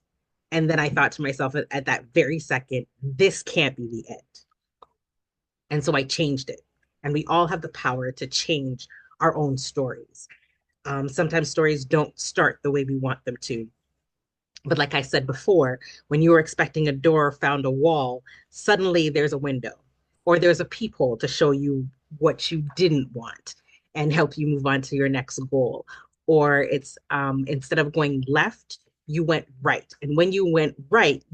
And then I thought to myself at that very second, this can't be the end. And so I changed it. And we all have the power to change our own stories. Sometimes stories don't start the way we want them to. But like I said before, when you were expecting a door found a wall, suddenly there's a window or there's a peephole to show you what you didn't want and help you move on to your next goal. Or it's instead of going left, you went right. And when you went right,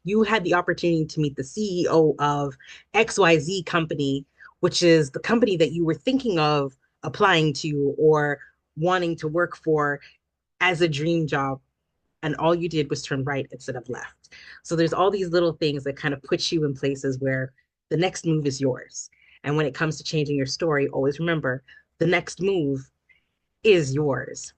you had the opportunity to meet the CEO of XYZ company, which is the company that you were thinking of applying to or wanting to work for as a dream job, and all you did was turn right instead of left. So there's all these little things that kind of put you in places where the next move is yours. And when it comes to changing your story, always remember the next move is yours.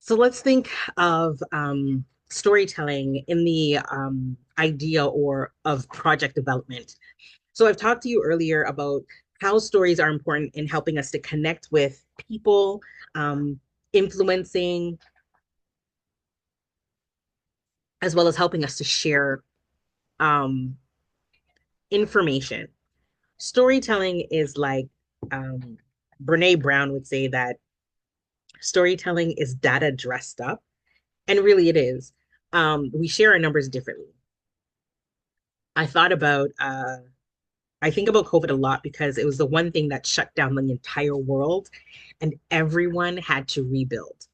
So let's think of storytelling in the idea or of project development. So I've talked to you earlier about how stories are important in helping us to connect with people, influencing, as well as helping us to share um, information. Storytelling is like Brene Brown would say that storytelling is data dressed up, and really it is. We share our numbers differently. I thought about, I think about COVID a lot because it was the one thing that shut down the entire world, and everyone had to rebuild.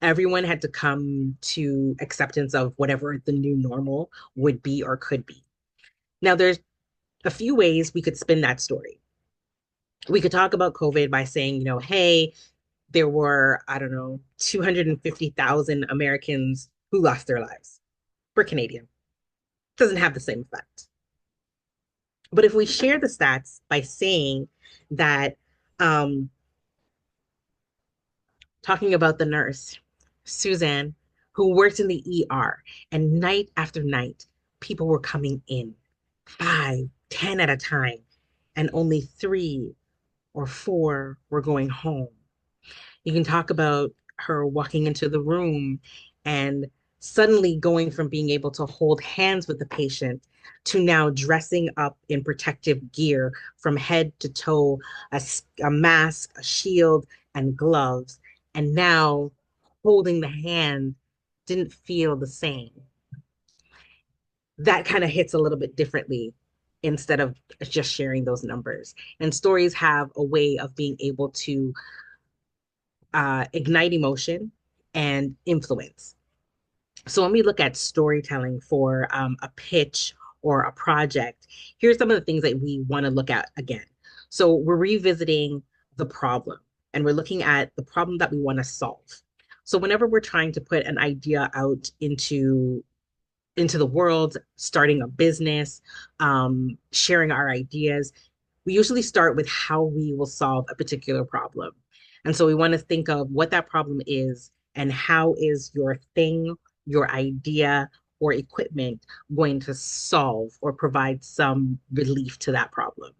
Everyone had to come to acceptance of whatever the new normal would be or could be. Now, there's a few ways we could spin that story. We could talk about COVID by saying, hey, there were, I don't know, 250,000 Americans who lost their lives. We're Canadian. Doesn't have the same effect. But if we share the stats by saying that um, talking about the nurse, Suzanne, who worked in the ER, and night after night, people were coming in, five, 10 at a time, and only three or four were going home. You can talk about her walking into the room and suddenly going from being able to hold hands with the patient to now dressing up in protective gear from head to toe, a mask, a shield, and gloves. And now holding the hand didn't feel the same. That kind of hits a little bit differently instead of just sharing those numbers. And stories have a way of being able to ignite emotion and influence. So when we look at storytelling for a pitch or a project, here's some of the things that we want to look at again. So we're revisiting the problem and we're looking at the problem that we want to solve. So whenever we're trying to put an idea out into the world, starting a business, sharing our ideas, we usually start with how we will solve a particular problem. And so we want to think of what that problem is and how is your thing, your idea, or equipment going to solve or provide some relief to that problem.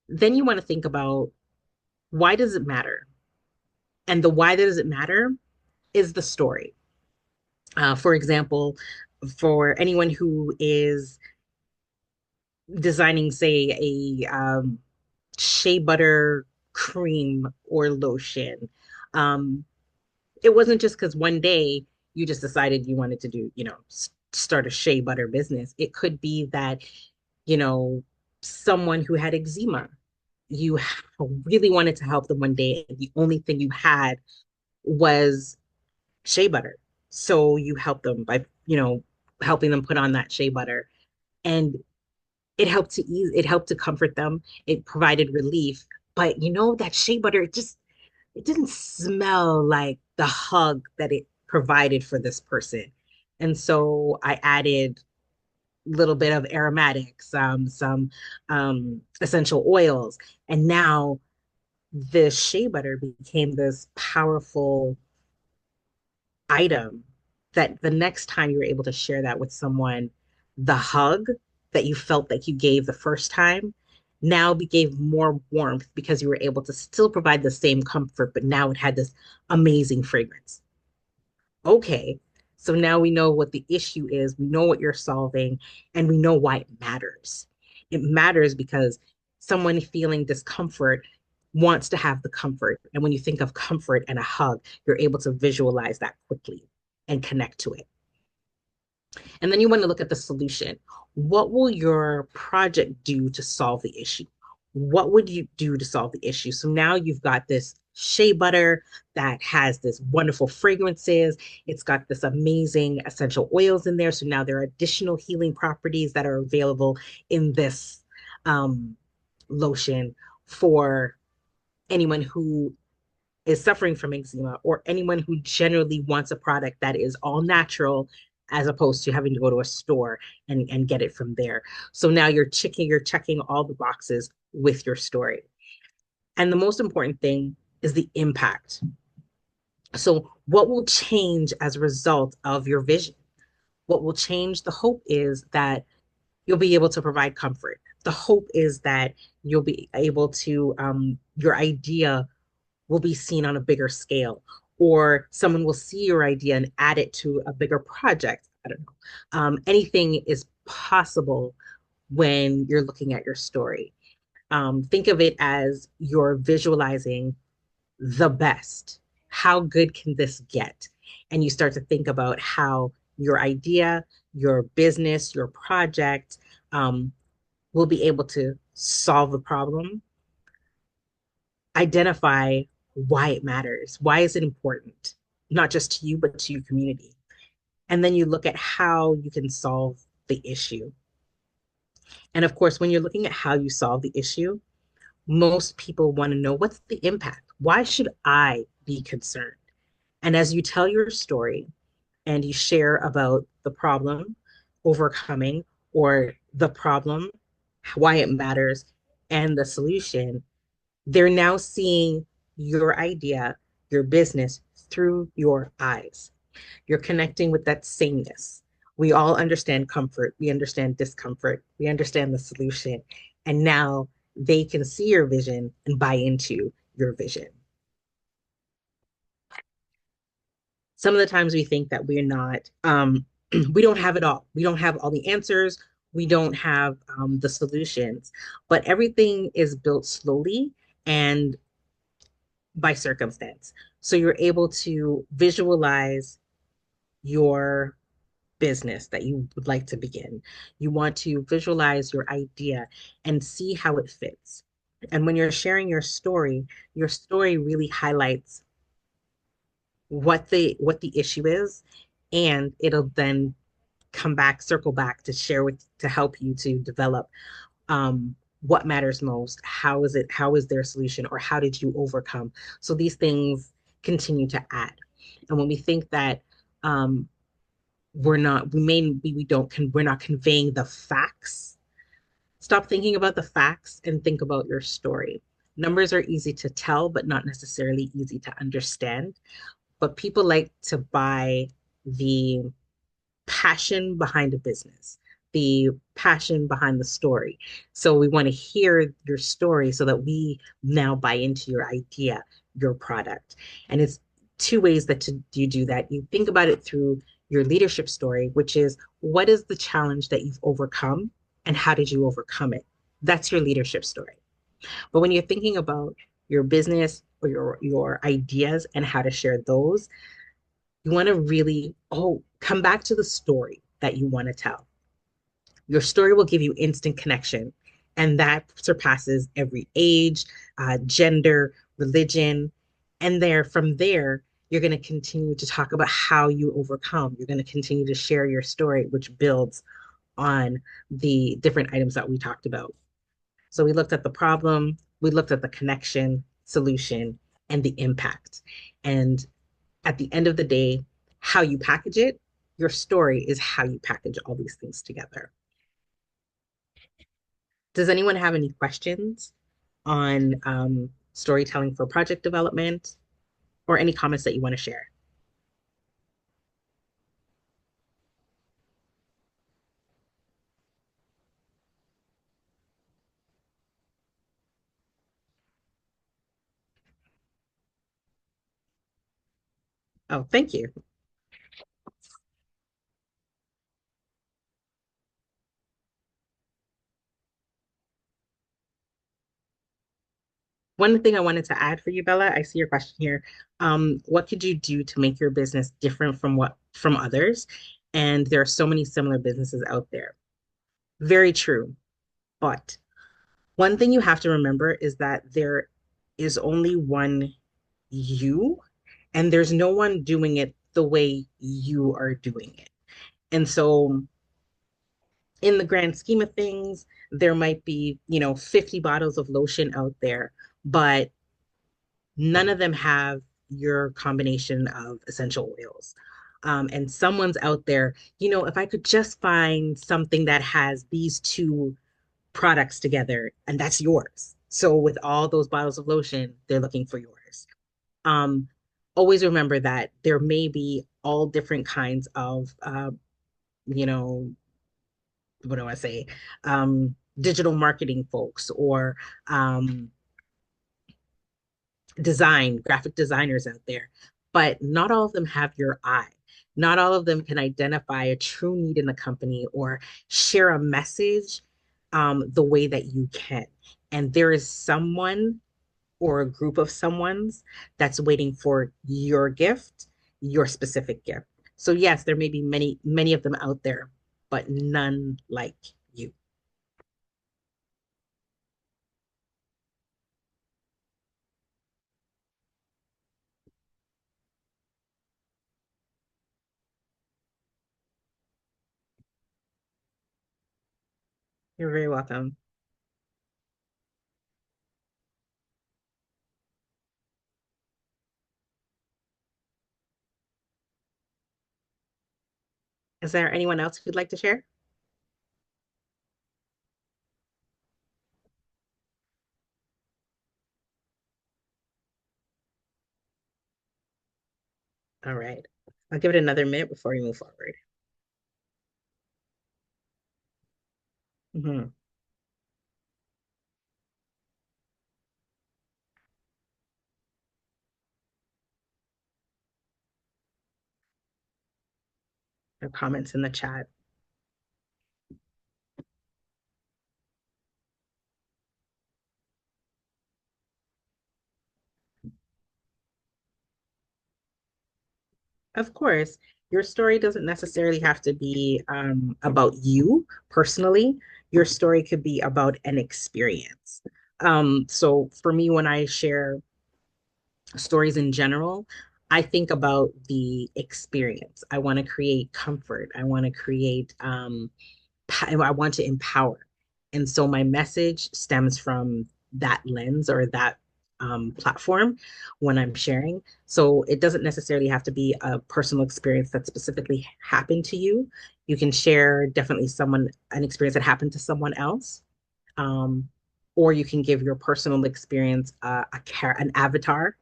Then you want to think about why does it matter? And the why does it matter is the story. For example, for anyone who is designing, say, a shea butter cream or lotion. Um, it wasn't just because one day you just decided you wanted to do, start a shea butter business. It could be that, you know, someone who had eczema, you really wanted to help them one day, and the only thing you had was shea butter. So you helped them by, helping them put on that shea butter. And it helped to comfort them. It provided relief. But that shea butter, it didn't smell like the hug that it provided for this person. And so I added a little bit of aromatics, some essential oils. And now this shea butter became this powerful item that the next time you were able to share that with someone, the hug that you felt that you gave the first time now gave more warmth because you were able to still provide the same comfort, but now it had this amazing fragrance. Okay, so now we know what the issue is, we know what you're solving, and we know why it matters. It matters because someone feeling discomfort wants to have the comfort. And when you think of comfort and a hug, you're able to visualize that quickly and connect to it. And then you want to look at the solution. What will your project do to solve the issue? What would you do to solve the issue? So now you've got this shea butter that has this wonderful fragrances. It's got this amazing essential oils in there. So now there are additional healing properties that are available in this lotion for anyone who is suffering from eczema or anyone who generally wants a product that is all natural as opposed to having to go to a store and get it from there. So now you're checking all the boxes with your story. And the most important thing is the impact. So what will change as a result of your vision? What will change? The hope is that you'll be able to provide comfort. The hope is that you'll be able to, your idea will be seen on a bigger scale, or someone will see your idea and add it to a bigger project. I don't know. Anything is possible when you're looking at your story. Think of it as you're visualizing the best. How good can this get? And you start to think about how your idea, your business, your project will be able to solve the problem, identify why it matters. Why is it important? Not just to you, but to your community. And then you look at how you can solve the issue. And of course, when you're looking at how you solve the issue, most people want to know what's the impact? Why should I be concerned? And as you tell your story and you share about the problem, overcoming, or the problem, why it matters, and the solution, they're now seeing your idea your business through your eyes. You're connecting with that sameness. We all understand comfort. We understand discomfort. We understand the solution. And now they can see your vision and buy into your vision. Some of the times we think that we're not, we don't have it all. We don't have all the answers. We don't have the solutions, but everything is built slowly and by circumstance. So you're able to visualize your business that you would like to begin. You want to visualize your idea and see how it fits. And when you're sharing your story really highlights what the issue is, and it'll then come back, circle back to share with to help you to develop what matters most. How is their solution, or how did you overcome? So these things continue to add. And when we think that um, we're not conveying the facts, stop thinking about the facts and think about your story. Numbers are easy to tell, but not necessarily easy to understand. But people like to buy the passion behind a business, the passion behind the story. So we want to hear your story so that we now buy into your idea, your product. And it's two ways that you do that. You think about it through your leadership story, which is what is the challenge that you've overcome and how did you overcome it? That's your leadership story. But when you're thinking about your business or your ideas and how to share those, you want to really, come back to the story that you want to tell. Your story will give you instant connection, and that surpasses every age, gender, religion. And from there, you're going to continue to talk about how you overcome. You're going to continue to share your story, which builds on the different items that we talked about. So we looked at the problem, we looked at the connection, solution, and the impact. And at the end of the day, how you package it, your story is how you package all these things together. Does anyone have any questions on storytelling for project development, or any comments that you want to share? Oh, thank you. One thing I wanted to add for you, Bella, I see your question here. What could you do to make your business different from others? And there are so many similar businesses out there. Very true. But one thing you have to remember is that there is only one you, and there's no one doing it the way you are doing it. And so, in the grand scheme of things, there might be, 50 bottles of lotion out there, but none of them have your combination of essential oils. And someone's out there, if I could just find something that has these two products together, and that's yours. So with all those bottles of lotion, they're looking for yours. Um, Always remember that there may be all different kinds of, you know, what do I say, digital marketing folks, or graphic designers out there, but not all of them have your eye. Not all of them can identify a true need in the company or share a message the way that you can. And there is someone or a group of someone's that's waiting for your gift, your specific gift. So yes, there may be many, many of them out there, but none like you. You're very welcome. Is there anyone else who'd like to share? All right. I'll give it another minute before we move forward. Mhm. No comments in the chat. Of course, your story doesn't necessarily have to be about you personally. Your story could be about an experience. So for me, when I share stories in general, I think about the experience. I want to create comfort. I want to create I want to empower. And so my message stems from that lens or that platform when I'm sharing. So it doesn't necessarily have to be a personal experience that specifically happened to you. You can share definitely an experience that happened to someone else. Um, or you can give your personal experience an avatar.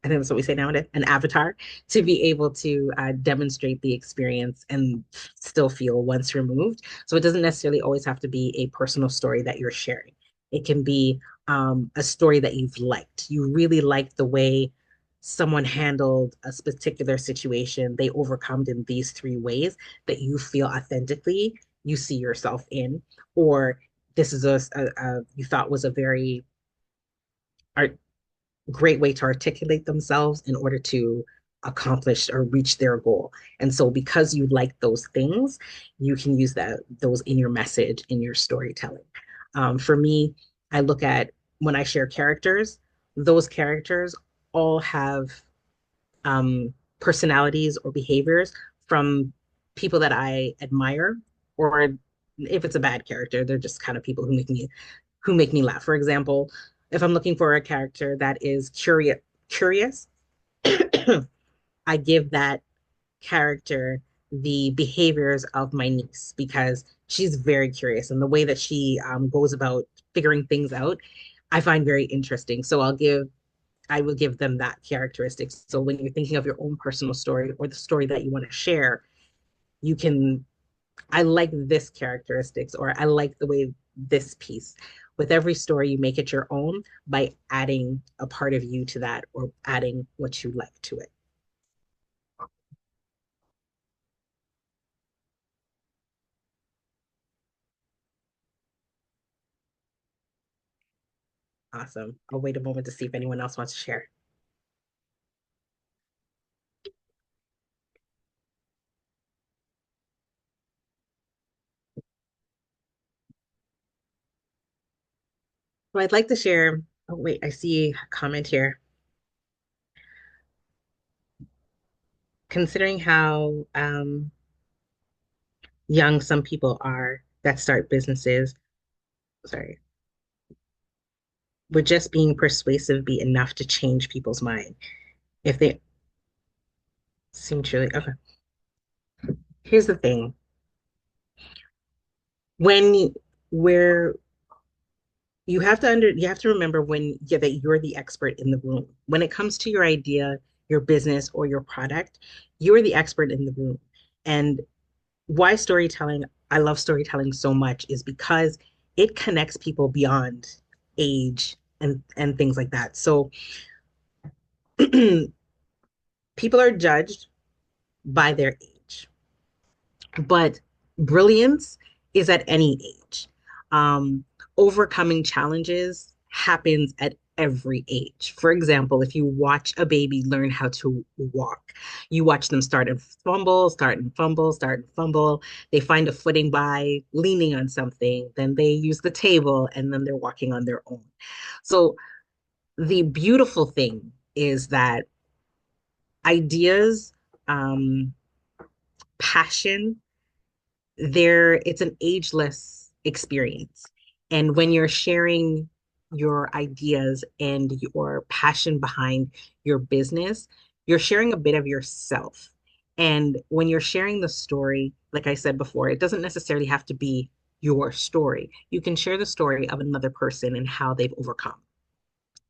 I think that's what we say nowadays, an avatar, to be able to demonstrate the experience and still feel once removed. So it doesn't necessarily always have to be a personal story that you're sharing. It can be a story that you've liked. You really liked the way someone handled a particular situation. They overcome in these three ways that you feel authentically you see yourself in, or this is you thought was a very art great way to articulate themselves in order to accomplish or reach their goal. And so because you like those things, you can use those in your message, in your storytelling. For me, I look at when I share characters, those characters all have personalities or behaviors from people that I admire, or if it's a bad character, they're just kind of people who make me laugh. For example, if I'm looking for a character that is curious, I give that character the behaviors of my niece because she's very curious and the way that she goes about figuring things out, I find very interesting. So I will give them that characteristic. So when you're thinking of your own personal story or the story that you want to share, you can I like this characteristics or I like the way this piece. With every story, you make it your own by adding a part of you to that or adding what you like to it. Awesome. I'll wait a moment to see if anyone else wants to share. So I'd like to share. Oh, wait, I see a comment here. Considering how young some people are that start businesses, sorry, would just being persuasive be enough to change people's mind if they seem truly okay? Here's the thing. When where you have to remember that you're the expert in the room. When it comes to your idea, your business, or your product, you're the expert in the room. And why storytelling, I love storytelling so much is because it connects people beyond age and things like that. So people are judged by their age. But brilliance is at any age. Overcoming challenges happens at every age. For example, if you watch a baby learn how to walk, you watch them start and fumble, start and fumble, start and fumble. They find a footing by leaning on something, then they use the table, and then they're walking on their own. So the beautiful thing is that ideas, um, passion, it's an ageless experience. And when you're sharing your ideas and your passion behind your business, you're sharing a bit of yourself. And when you're sharing the story, like I said before, it doesn't necessarily have to be your story. You can share the story of another person and how they've overcome.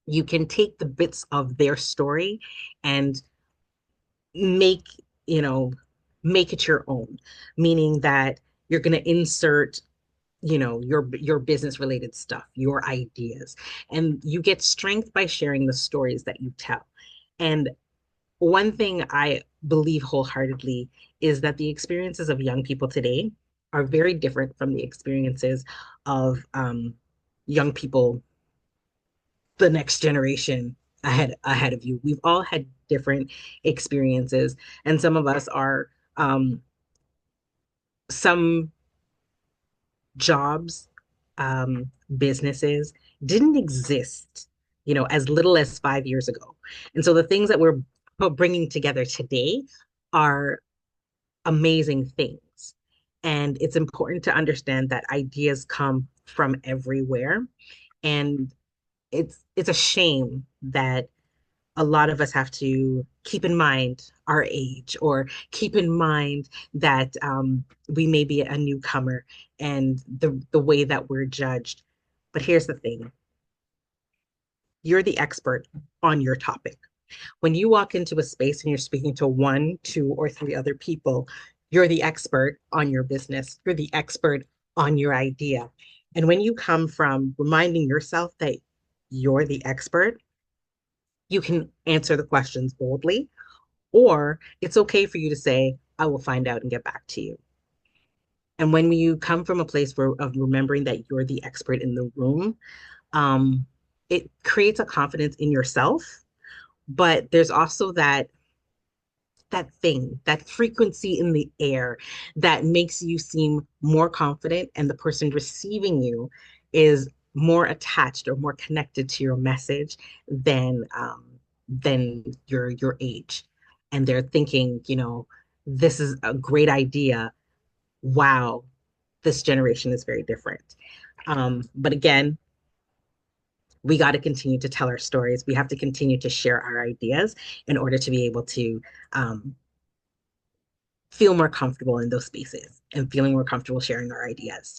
You can take the bits of their story and make, you know, make it your own, meaning that you're going to insert, your business related stuff, your ideas, and you get strength by sharing the stories that you tell. And one thing I believe wholeheartedly is that the experiences of young people today are very different from the experiences of young people, the next generation ahead of you. We've all had different experiences, and some of us are some jobs, businesses didn't exist, as little as 5 years ago. And so the things that we're bringing together today are amazing things. And it's important to understand that ideas come from everywhere. And it's a shame that a lot of us have to keep in mind our age, or keep in mind that we may be a newcomer, and the way that we're judged. But here's the thing: you're the expert on your topic. When you walk into a space and you're speaking to one, two, or three other people, you're the expert on your business. You're the expert on your idea. And when you come from reminding yourself that you're the expert, you can answer the questions boldly, or it's okay for you to say, I will find out and get back to you. And when you come from a place of remembering that you're the expert in the room, um, it creates a confidence in yourself. But there's also that thing, that frequency in the air that makes you seem more confident, and the person receiving you is more attached or more connected to your message than your age. And they're thinking, this is a great idea. Wow, this generation is very different. But again, we got to continue to tell our stories. We have to continue to share our ideas in order to be able to feel more comfortable in those spaces and feeling more comfortable sharing our ideas.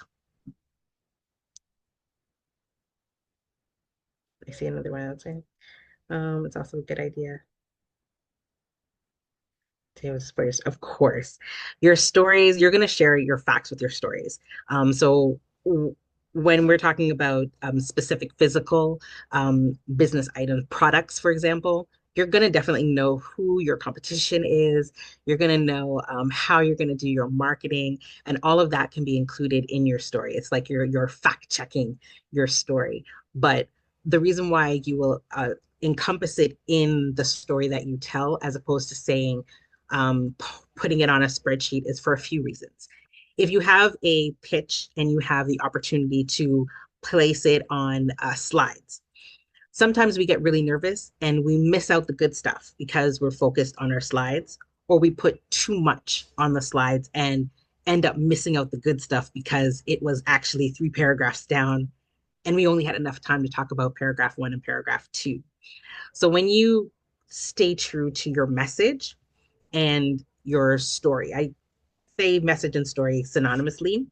I see another one outside. It's also a good idea to spoilers, of course. Your stories, you're going to share your facts with your stories. So when we're talking about specific physical business item products, for example, you're going to definitely know who your competition is. You're going to know how you're going to do your marketing, and all of that can be included in your story. It's like you're fact checking your story. But the reason why you will encompass it in the story that you tell, as opposed to saying, um, putting it on a spreadsheet, is for a few reasons. If you have a pitch and you have the opportunity to place it on slides, sometimes we get really nervous and we miss out the good stuff because we're focused on our slides, or we put too much on the slides and end up missing out the good stuff because it was actually 3 paragraphs down and we only had enough time to talk about paragraph one and paragraph two. So when you stay true to your message and your story, I say message and story synonymously,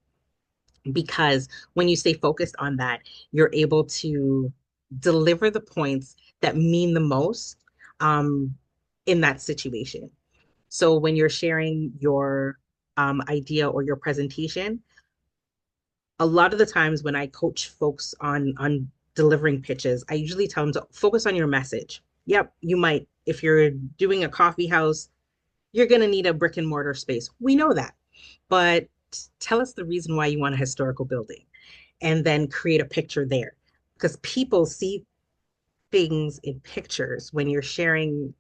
because when you stay focused on that, you're able to deliver the points that mean the most um, in that situation. So when you're sharing your idea or your presentation, a lot of the times when I coach folks on delivering pitches, I usually tell them to focus on your message. Yep, you might, if you're doing a coffee house, you're going to need a brick and mortar space. We know that. But tell us the reason why you want a historical building, and then create a picture there. Because people see things in pictures when you're sharing,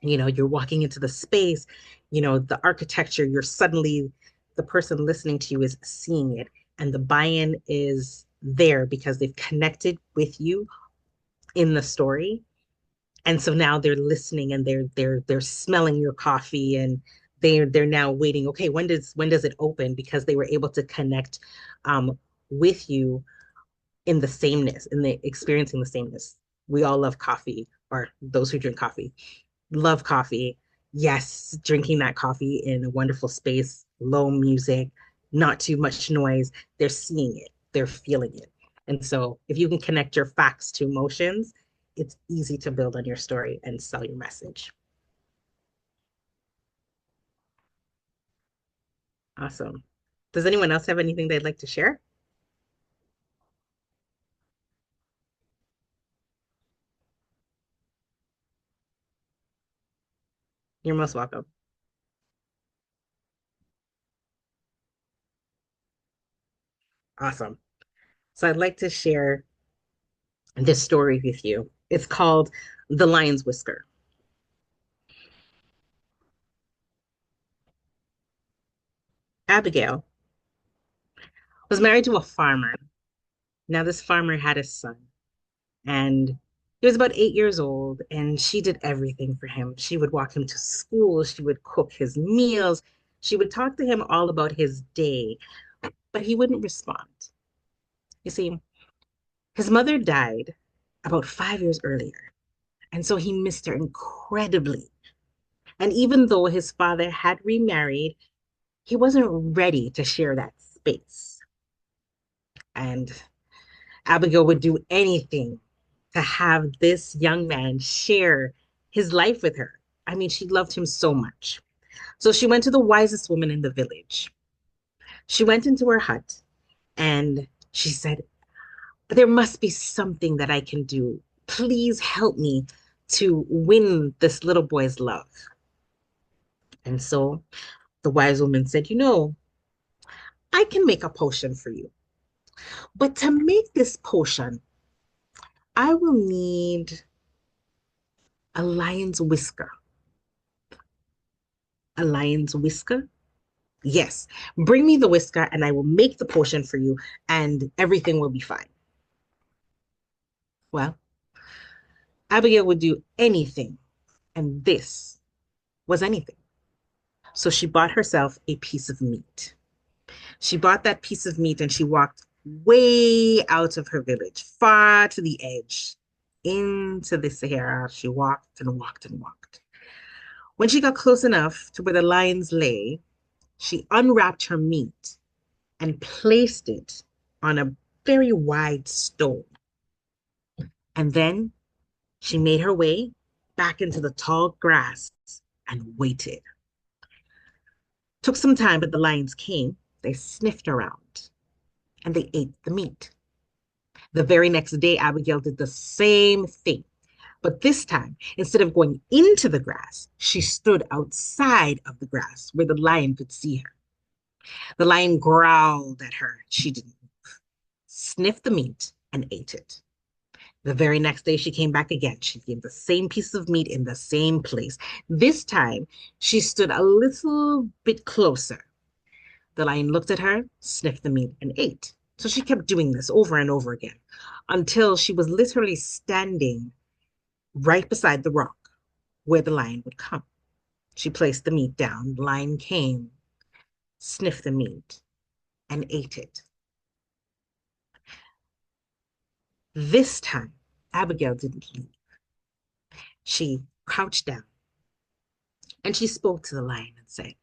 you're walking into the space, the architecture, you're suddenly, the person listening to you is seeing it, and the buy-in is there because they've connected with you in the story. And so now they're listening, and they're smelling your coffee, and they're now waiting, okay, when does it open, because they were able to connect with you in the sameness, in the experiencing the sameness. We all love coffee, or those who drink coffee love coffee. Yes, drinking that coffee in a wonderful space, low music, not too much noise. They're seeing it, they're feeling it. And so if you can connect your facts to emotions, it's easy to build on your story and sell your message. Awesome. Does anyone else have anything they'd like to share? You're most welcome. Awesome. So I'd like to share this story with you. It's called The Lion's Whisker. Abigail was married to a farmer. Now, this farmer had a son, and he was about 8 years old, and she did everything for him. She would walk him to school, she would cook his meals, she would talk to him all about his day, but he wouldn't respond. You see, his mother died about 5 years earlier, and so he missed her incredibly. And even though his father had remarried, he wasn't ready to share that space. And Abigail would do anything to have this young man share his life with her. I mean, she loved him so much. So she went to the wisest woman in the village. She went into her hut and she said, there must be something that I can do. Please help me to win this little boy's love. And so the wise woman said, I can make a potion for you. But to make this potion, I will need a lion's whisker. A lion's whisker? Yes. Bring me the whisker and I will make the potion for you and everything will be fine. Well, Abigail would do anything, and this was anything. So she bought herself a piece of meat. She bought that piece of meat and she walked way out of her village, far to the edge, into the Sahara. She walked and walked and walked. When she got close enough to where the lions lay, she unwrapped her meat and placed it on a very wide stone. And then she made her way back into the tall grass and waited. Took some time, but the lions came. They sniffed around and they ate the meat. The very next day, Abigail did the same thing. But this time, instead of going into the grass, she stood outside of the grass where the lion could see her. The lion growled at her. She didn't sniff the meat and ate it. The very next day, she came back again. She gave the same piece of meat in the same place. This time, she stood a little bit closer. The lion looked at her, sniffed the meat, and ate. So she kept doing this over and over again until she was literally standing right beside the rock where the lion would come. She placed the meat down. The lion came, sniffed the meat, and ate it. This time, Abigail didn't leave. She crouched down and she spoke to the lion and said,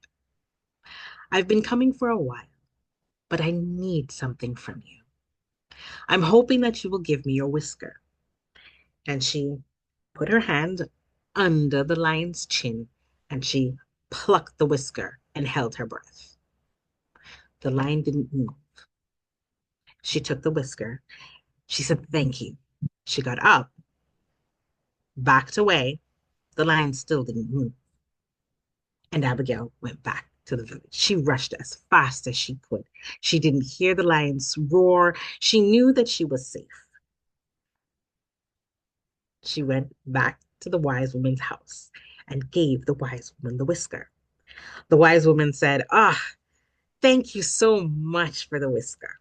I've been coming for a while, but I need something from you. I'm hoping that you will give me your whisker. And she put her hand under the lion's chin and she plucked the whisker and held her breath. The lion didn't move. She took the whisker. She said, thank you. She got up, backed away. The lion still didn't move. And Abigail went back to the village. She rushed as fast as she could. She didn't hear the lion's roar. She knew that she was safe. She went back to the wise woman's house and gave the wise woman the whisker. The wise woman said, thank you so much for the whisker.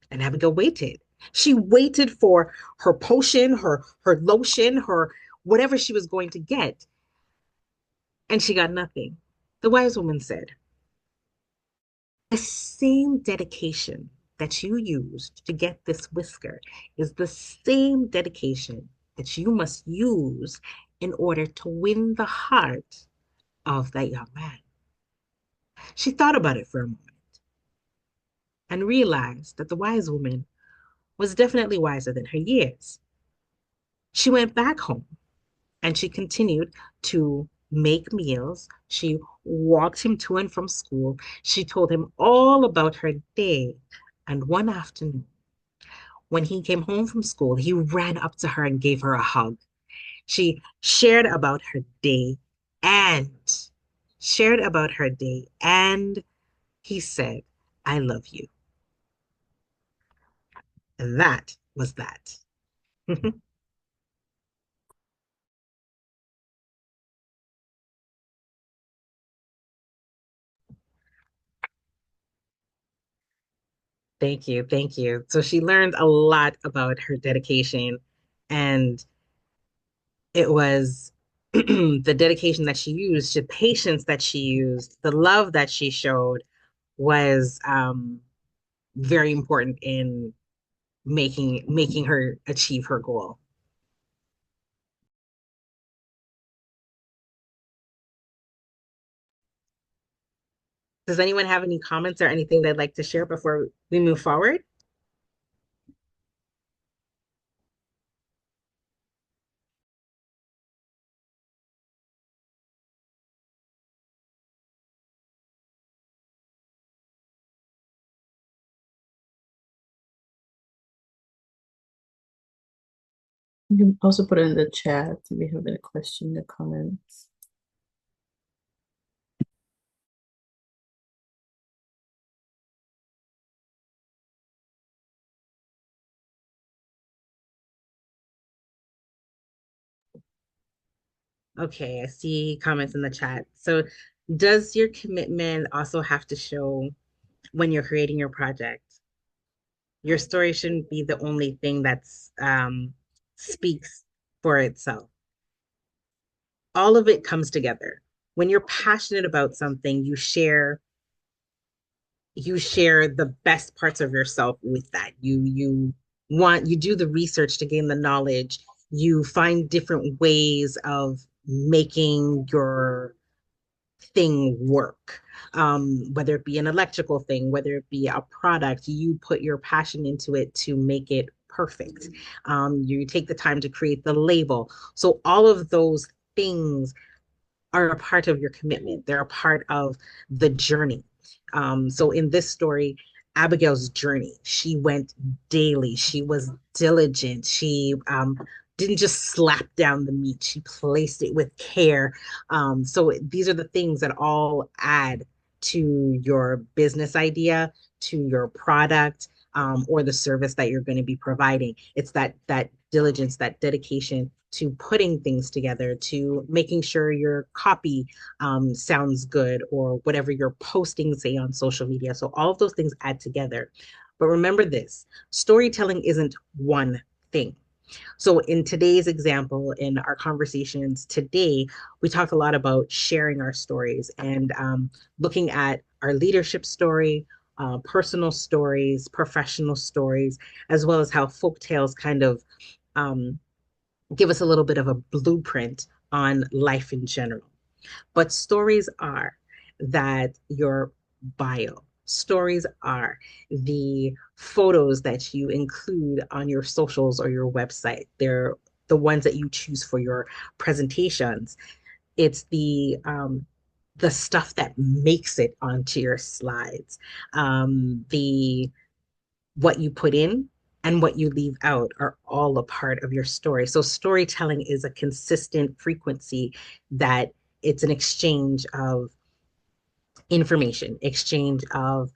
And Abigail waited. She waited for her potion, her lotion, her whatever she was going to get. And she got nothing. The wise woman said, the same dedication that you used to get this whisker is the same dedication that you must use in order to win the heart of that young man. She thought about it for a moment and realized that the wise woman was definitely wiser than her years. She went back home and she continued to make meals. She walked him to and from school. She told him all about her day. And one afternoon, when he came home from school, he ran up to her and gave her a hug. She and shared about her day, and he said, I love you. And that was that. Thank you. Thank you. So she learned a lot about her dedication, and it was the dedication that she used, the patience that she used, the love that she showed was very important in making her achieve her goal. Does anyone have any comments or anything they'd like to share before we move forward? You can also put it in the chat if you have any question or comments. Okay, I see comments in the chat. So, does your commitment also have to show when you're creating your project? Your story shouldn't be the only thing that's speaks for itself. All of it comes together. When you're passionate about something, you share the best parts of yourself with that. You do the research to gain the knowledge. You find different ways of making your thing work. Whether it be an electrical thing, whether it be a product, you put your passion into it to make it perfect. You take the time to create the label. So all of those things are a part of your commitment. They're a part of the journey. So in this story, Abigail's journey, she went daily. She was diligent. She didn't just slap down the meat. She placed it with care. So these are the things that all add to your business idea, to your product, or the service that you're going to be providing. It's that diligence, that dedication to putting things together, to making sure your copy sounds good, or whatever you're posting, say, on social media. So all of those things add together. But remember this, storytelling isn't one thing. So, in today's example, in our conversations today, we talked a lot about sharing our stories and looking at our leadership story, personal stories, professional stories, as well as how folk tales kind of um, give us a little bit of a blueprint on life in general. But stories are that your bio. Stories are the photos that you include on your socials or your website. They're the ones that you choose for your presentations. It's the stuff that makes it onto your slides. The what you put in and what you leave out are all a part of your story. So storytelling is a consistent frequency that it's an exchange of information, exchange of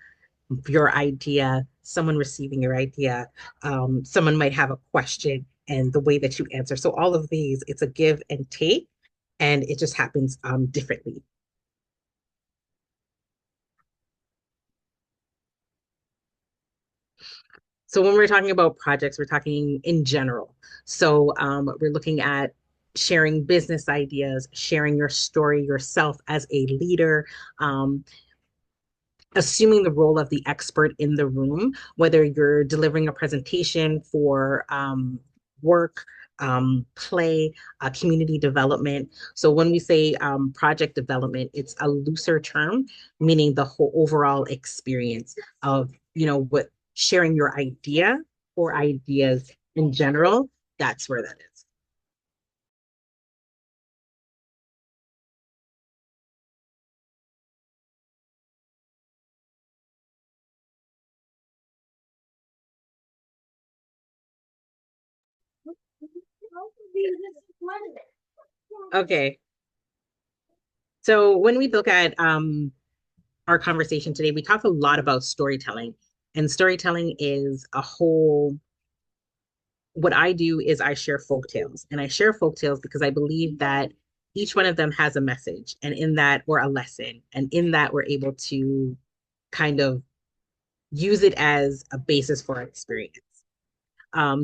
your idea, someone receiving your idea, someone might have a question and the way that you answer. So all of these, it's a give and take, and it just happens differently. So when we're talking about projects, we're talking in general. So we're looking at sharing business ideas, sharing your story yourself as a leader, um, assuming the role of the expert in the room, whether you're delivering a presentation for work, play, community development. So when we say project development, it's a looser term, meaning the whole overall experience of, what sharing your idea or ideas in general. That's where that is. Okay. So when we look at our conversation today, we talk a lot about storytelling. And storytelling is a whole, what I do is I share folk tales. And I share folk tales because I believe that each one of them has a message, and in that, or a lesson. And in that, we're able to kind of use it as a basis for our experience.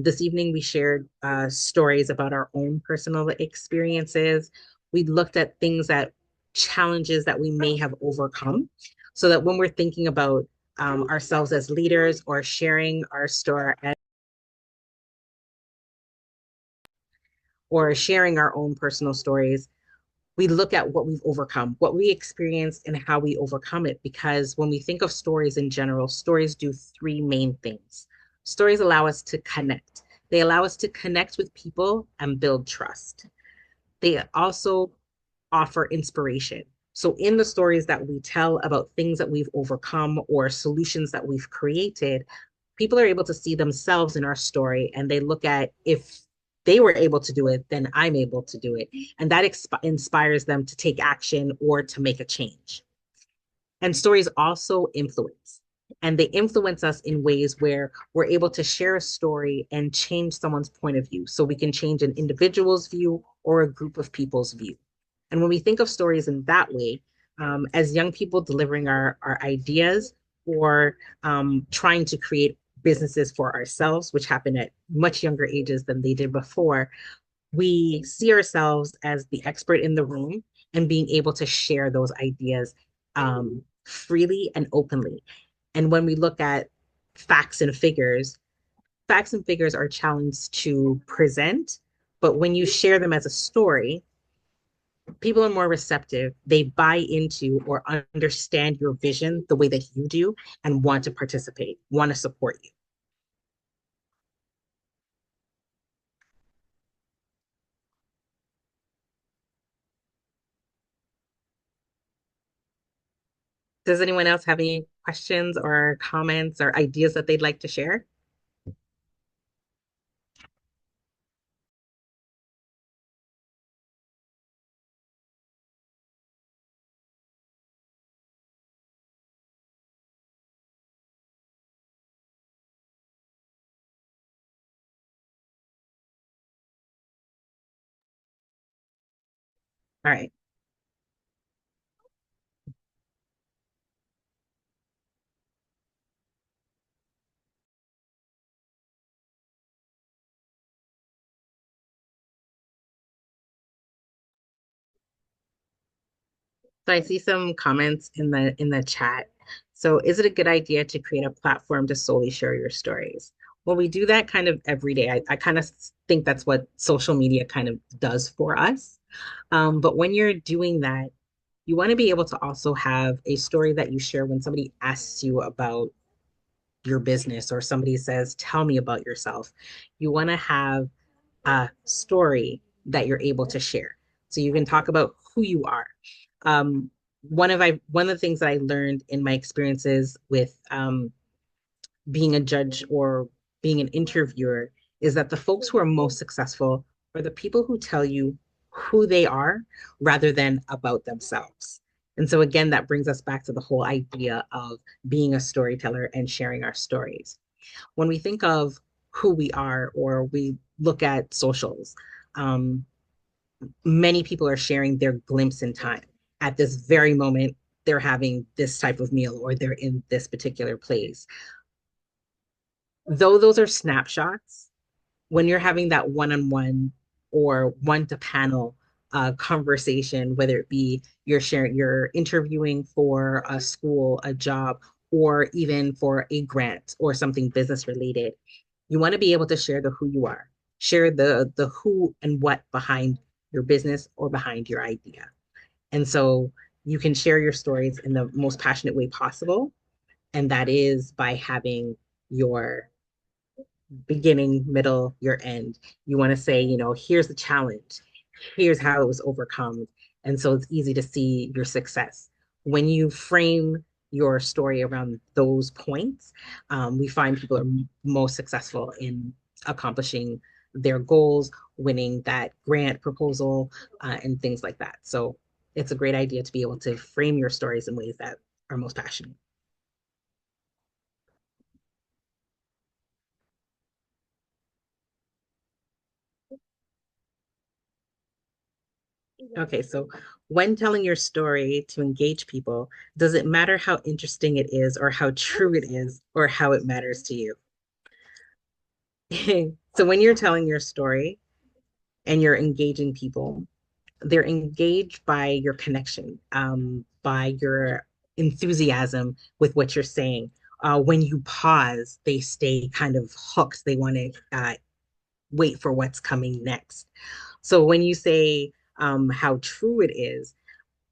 This evening, we shared stories about our own personal experiences. We looked at things that challenges that we may have overcome, so that when we're thinking about ourselves as leaders or sharing our story or sharing our own personal stories, we look at what we've overcome, what we experienced, and how we overcome it. Because when we think of stories in general, stories do three main things. Stories allow us to connect. They allow us to connect with people and build trust. They also offer inspiration. So, in the stories that we tell about things that we've overcome or solutions that we've created, people are able to see themselves in our story, and they look at, if they were able to do it, then I'm able to do it. And that inspires them to take action or to make a change. And stories also influence. And they influence us in ways where we're able to share a story and change someone's point of view. So we can change an individual's view or a group of people's view. And when we think of stories in that way, as young people delivering our ideas or trying to create businesses for ourselves, which happen at much younger ages than they did before, we see ourselves as the expert in the room and being able to share those ideas freely and openly. And when we look at facts and figures are challenged to present, but when you share them as a story, people are more receptive. They buy into or understand your vision the way that you do and want to participate, want to support you. Does anyone else have any questions or comments or ideas that they'd like to share? All right. So I see some comments in the chat. So is it a good idea to create a platform to solely share your stories? Well, we do that kind of every day. I kind of think that's what social media kind of does for us. But when you're doing that, you want to be able to also have a story that you share when somebody asks you about your business or somebody says, tell me about yourself. You want to have a story that you're able to share. So you can talk about who you are. Um, one of the things that I learned in my experiences with being a judge or being an interviewer is that the folks who are most successful are the people who tell you who they are rather than about themselves. And so again, that brings us back to the whole idea of being a storyteller and sharing our stories. When we think of who we are or we look at socials, um, many people are sharing their glimpse in time. At this very moment, they're having this type of meal or they're in this particular place. Though those are snapshots, when you're having that one-on-one or one-to-panel conversation, whether it be you're interviewing for a school, a job, or even for a grant or something business related, you want to be able to share the who you are, share the who and what behind your business or behind your idea. And so you can share your stories in the most passionate way possible. And that is by having your beginning, middle, your end. You want to say, here's the challenge, here's how it was overcome. And so it's easy to see your success. When you frame your story around those points, we find people are most successful in accomplishing their goals, winning that grant proposal, and things like that. So it's a great idea to be able to frame your stories in ways that are most passionate. Okay, so when telling your story to engage people, does it matter how interesting it is, or how true it is, or how it matters to you? So when you're telling your story and you're engaging people, they're engaged by your connection, by your enthusiasm with what you're saying. When you pause, they stay kind of hooked. They want to wait for what's coming next. So when you say how true it is,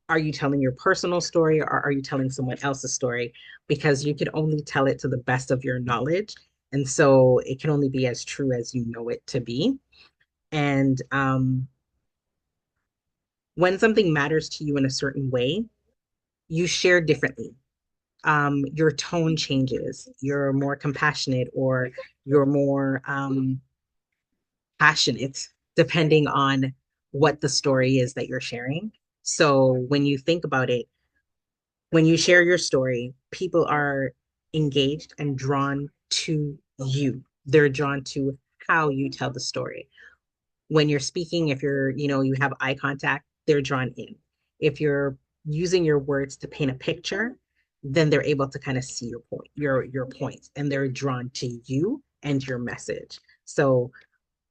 are you telling your personal story, or are you telling someone else's story? Because you could only tell it to the best of your knowledge. And so it can only be as true as you know it to be. And when something matters to you in a certain way, you share differently. Your tone changes. You're more compassionate, or you're more passionate, depending on what the story is that you're sharing. So when you think about it, when you share your story, people are engaged and drawn to you. They're drawn to how you tell the story. When you're speaking, if you have eye contact, they're drawn in. If you're using your words to paint a picture, then they're able to kind of see your point, and they're drawn to you and your message. So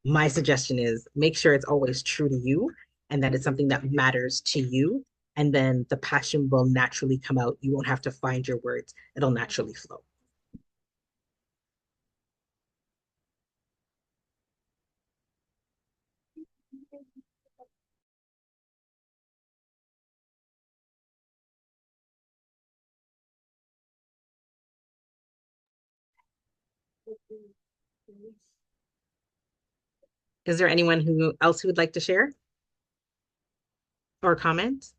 my suggestion is make sure it's always true to you, and that it's something that matters to you. And then the passion will naturally come out. You won't have to find your words, it'll naturally flow. Is there anyone who else who would like to share or comment?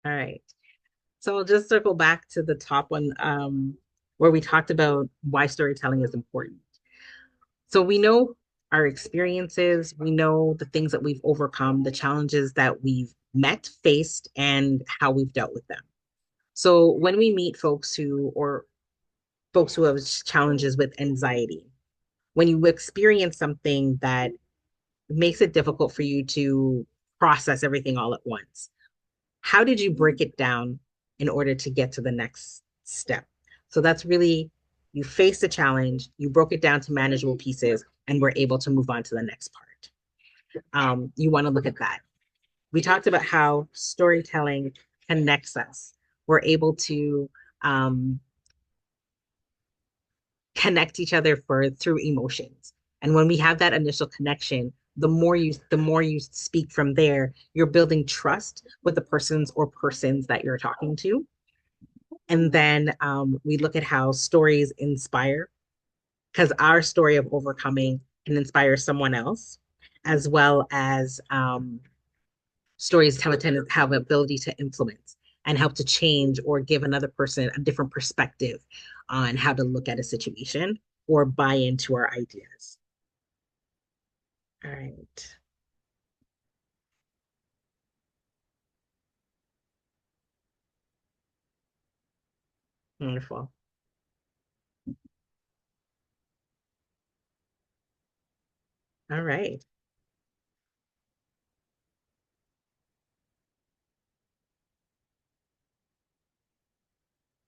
All right. So I'll just circle back to the top one, where we talked about why storytelling is important. So we know our experiences, we know the things that we've overcome, the challenges that we've met, faced, and how we've dealt with them. So when we meet folks who have challenges with anxiety, when you experience something that makes it difficult for you to process everything all at once, how did you break it down in order to get to the next step? So that's really, you faced the challenge, you broke it down to manageable pieces, and we're able to move on to the next part. You want to look at that. We talked about how storytelling connects us. We're able to connect each other through emotions. And when we have that initial connection, the more you speak from there, you're building trust with the persons that you're talking to. And then we look at how stories inspire, because our story of overcoming can inspire someone else, as well as stories have ability to influence and help to change or give another person a different perspective on how to look at a situation or buy into our ideas. All right. Wonderful. All right.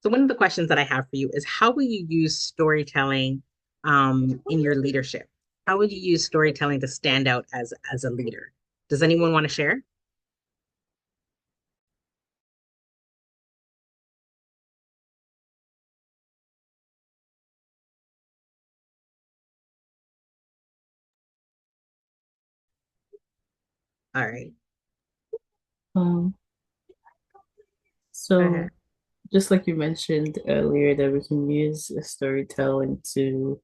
So one of the questions that I have for you is, how will you use storytelling in your leadership? How would you use storytelling to stand out as a leader? Does anyone want to share? All right. Um, Okay. so just like you mentioned earlier, that we can use storytelling to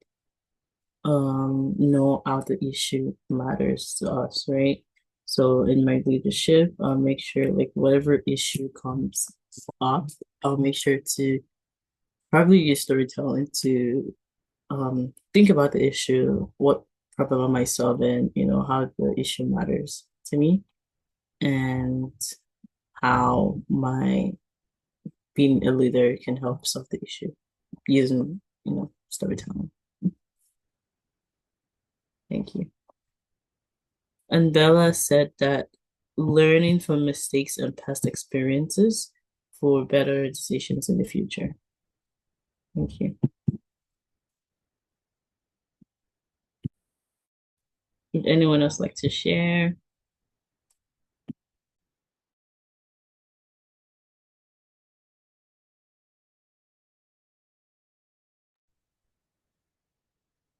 know how the issue matters to us, right? So in my leadership, I'll make sure like whatever issue comes up, I'll make sure to probably use storytelling to think about the issue, what problem am I solving, how the issue matters to me, and how my being a leader can help solve the issue using, storytelling. Thank you. And Bella said that learning from mistakes and past experiences for better decisions in the future. Thank you. Would anyone else like to share?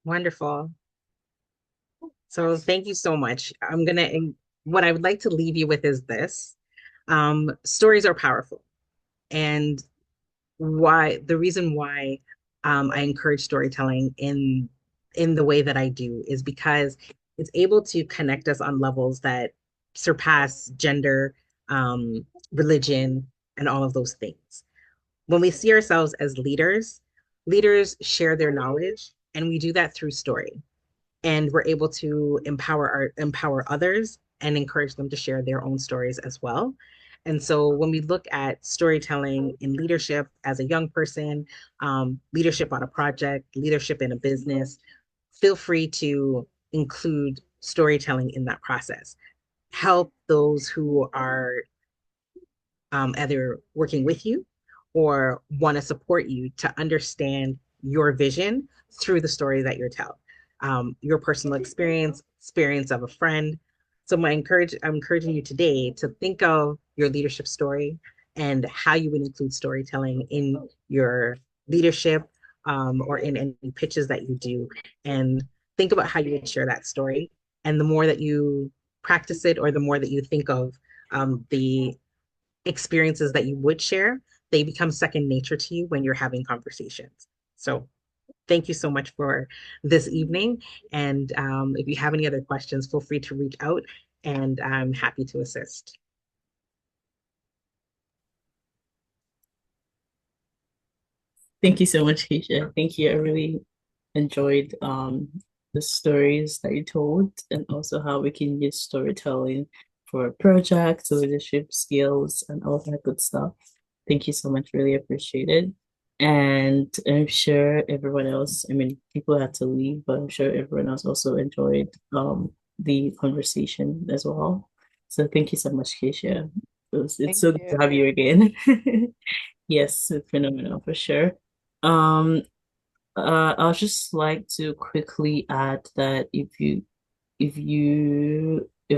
Wonderful. So thank you so much. What I would like to leave you with is this. Stories are powerful. And the reason why I encourage storytelling in the way that I do is because it's able to connect us on levels that surpass gender, religion, and all of those things. When we see ourselves as leaders, leaders share their knowledge, and we do that through story, and we're able to empower others and encourage them to share their own stories as well. And so when we look at storytelling in leadership as a young person, leadership on a project, leadership in a business, feel free to include storytelling in that process. Help those who are either working with you or want to support you to understand your vision through the story that you're telling, your personal experience of a friend. So I'm encouraging you today to think of your leadership story and how you would include storytelling in your leadership, or in any pitches that you do, and think about how you would share that story. And the more that you practice it, or the more that you think of the experiences that you would share, they become second nature to you when you're having conversations. So thank you so much for this evening. And if you have any other questions, feel free to reach out, and I'm happy to assist. Thank you so much, Keisha. Thank you. I really enjoyed the stories that you told and also how we can use storytelling for projects, leadership skills, and all that good stuff. Thank you so much. Really appreciate it. And I'm sure everyone else, I mean, people had to leave, but I'm sure everyone else also enjoyed the conversation as well. So thank you so much, Keisha. It's Thank so good to you. have you again. Yes, it's phenomenal for sure. Um, I'll just like to quickly add that if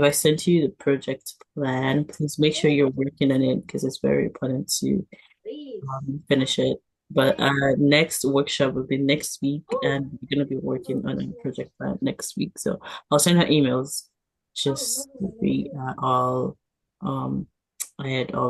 I sent you the project plan, please make sure you're working on it because it's very important to finish it. But next workshop will be next week, and we're gonna be working on a project plan next week. So I'll send her emails just to be all I had all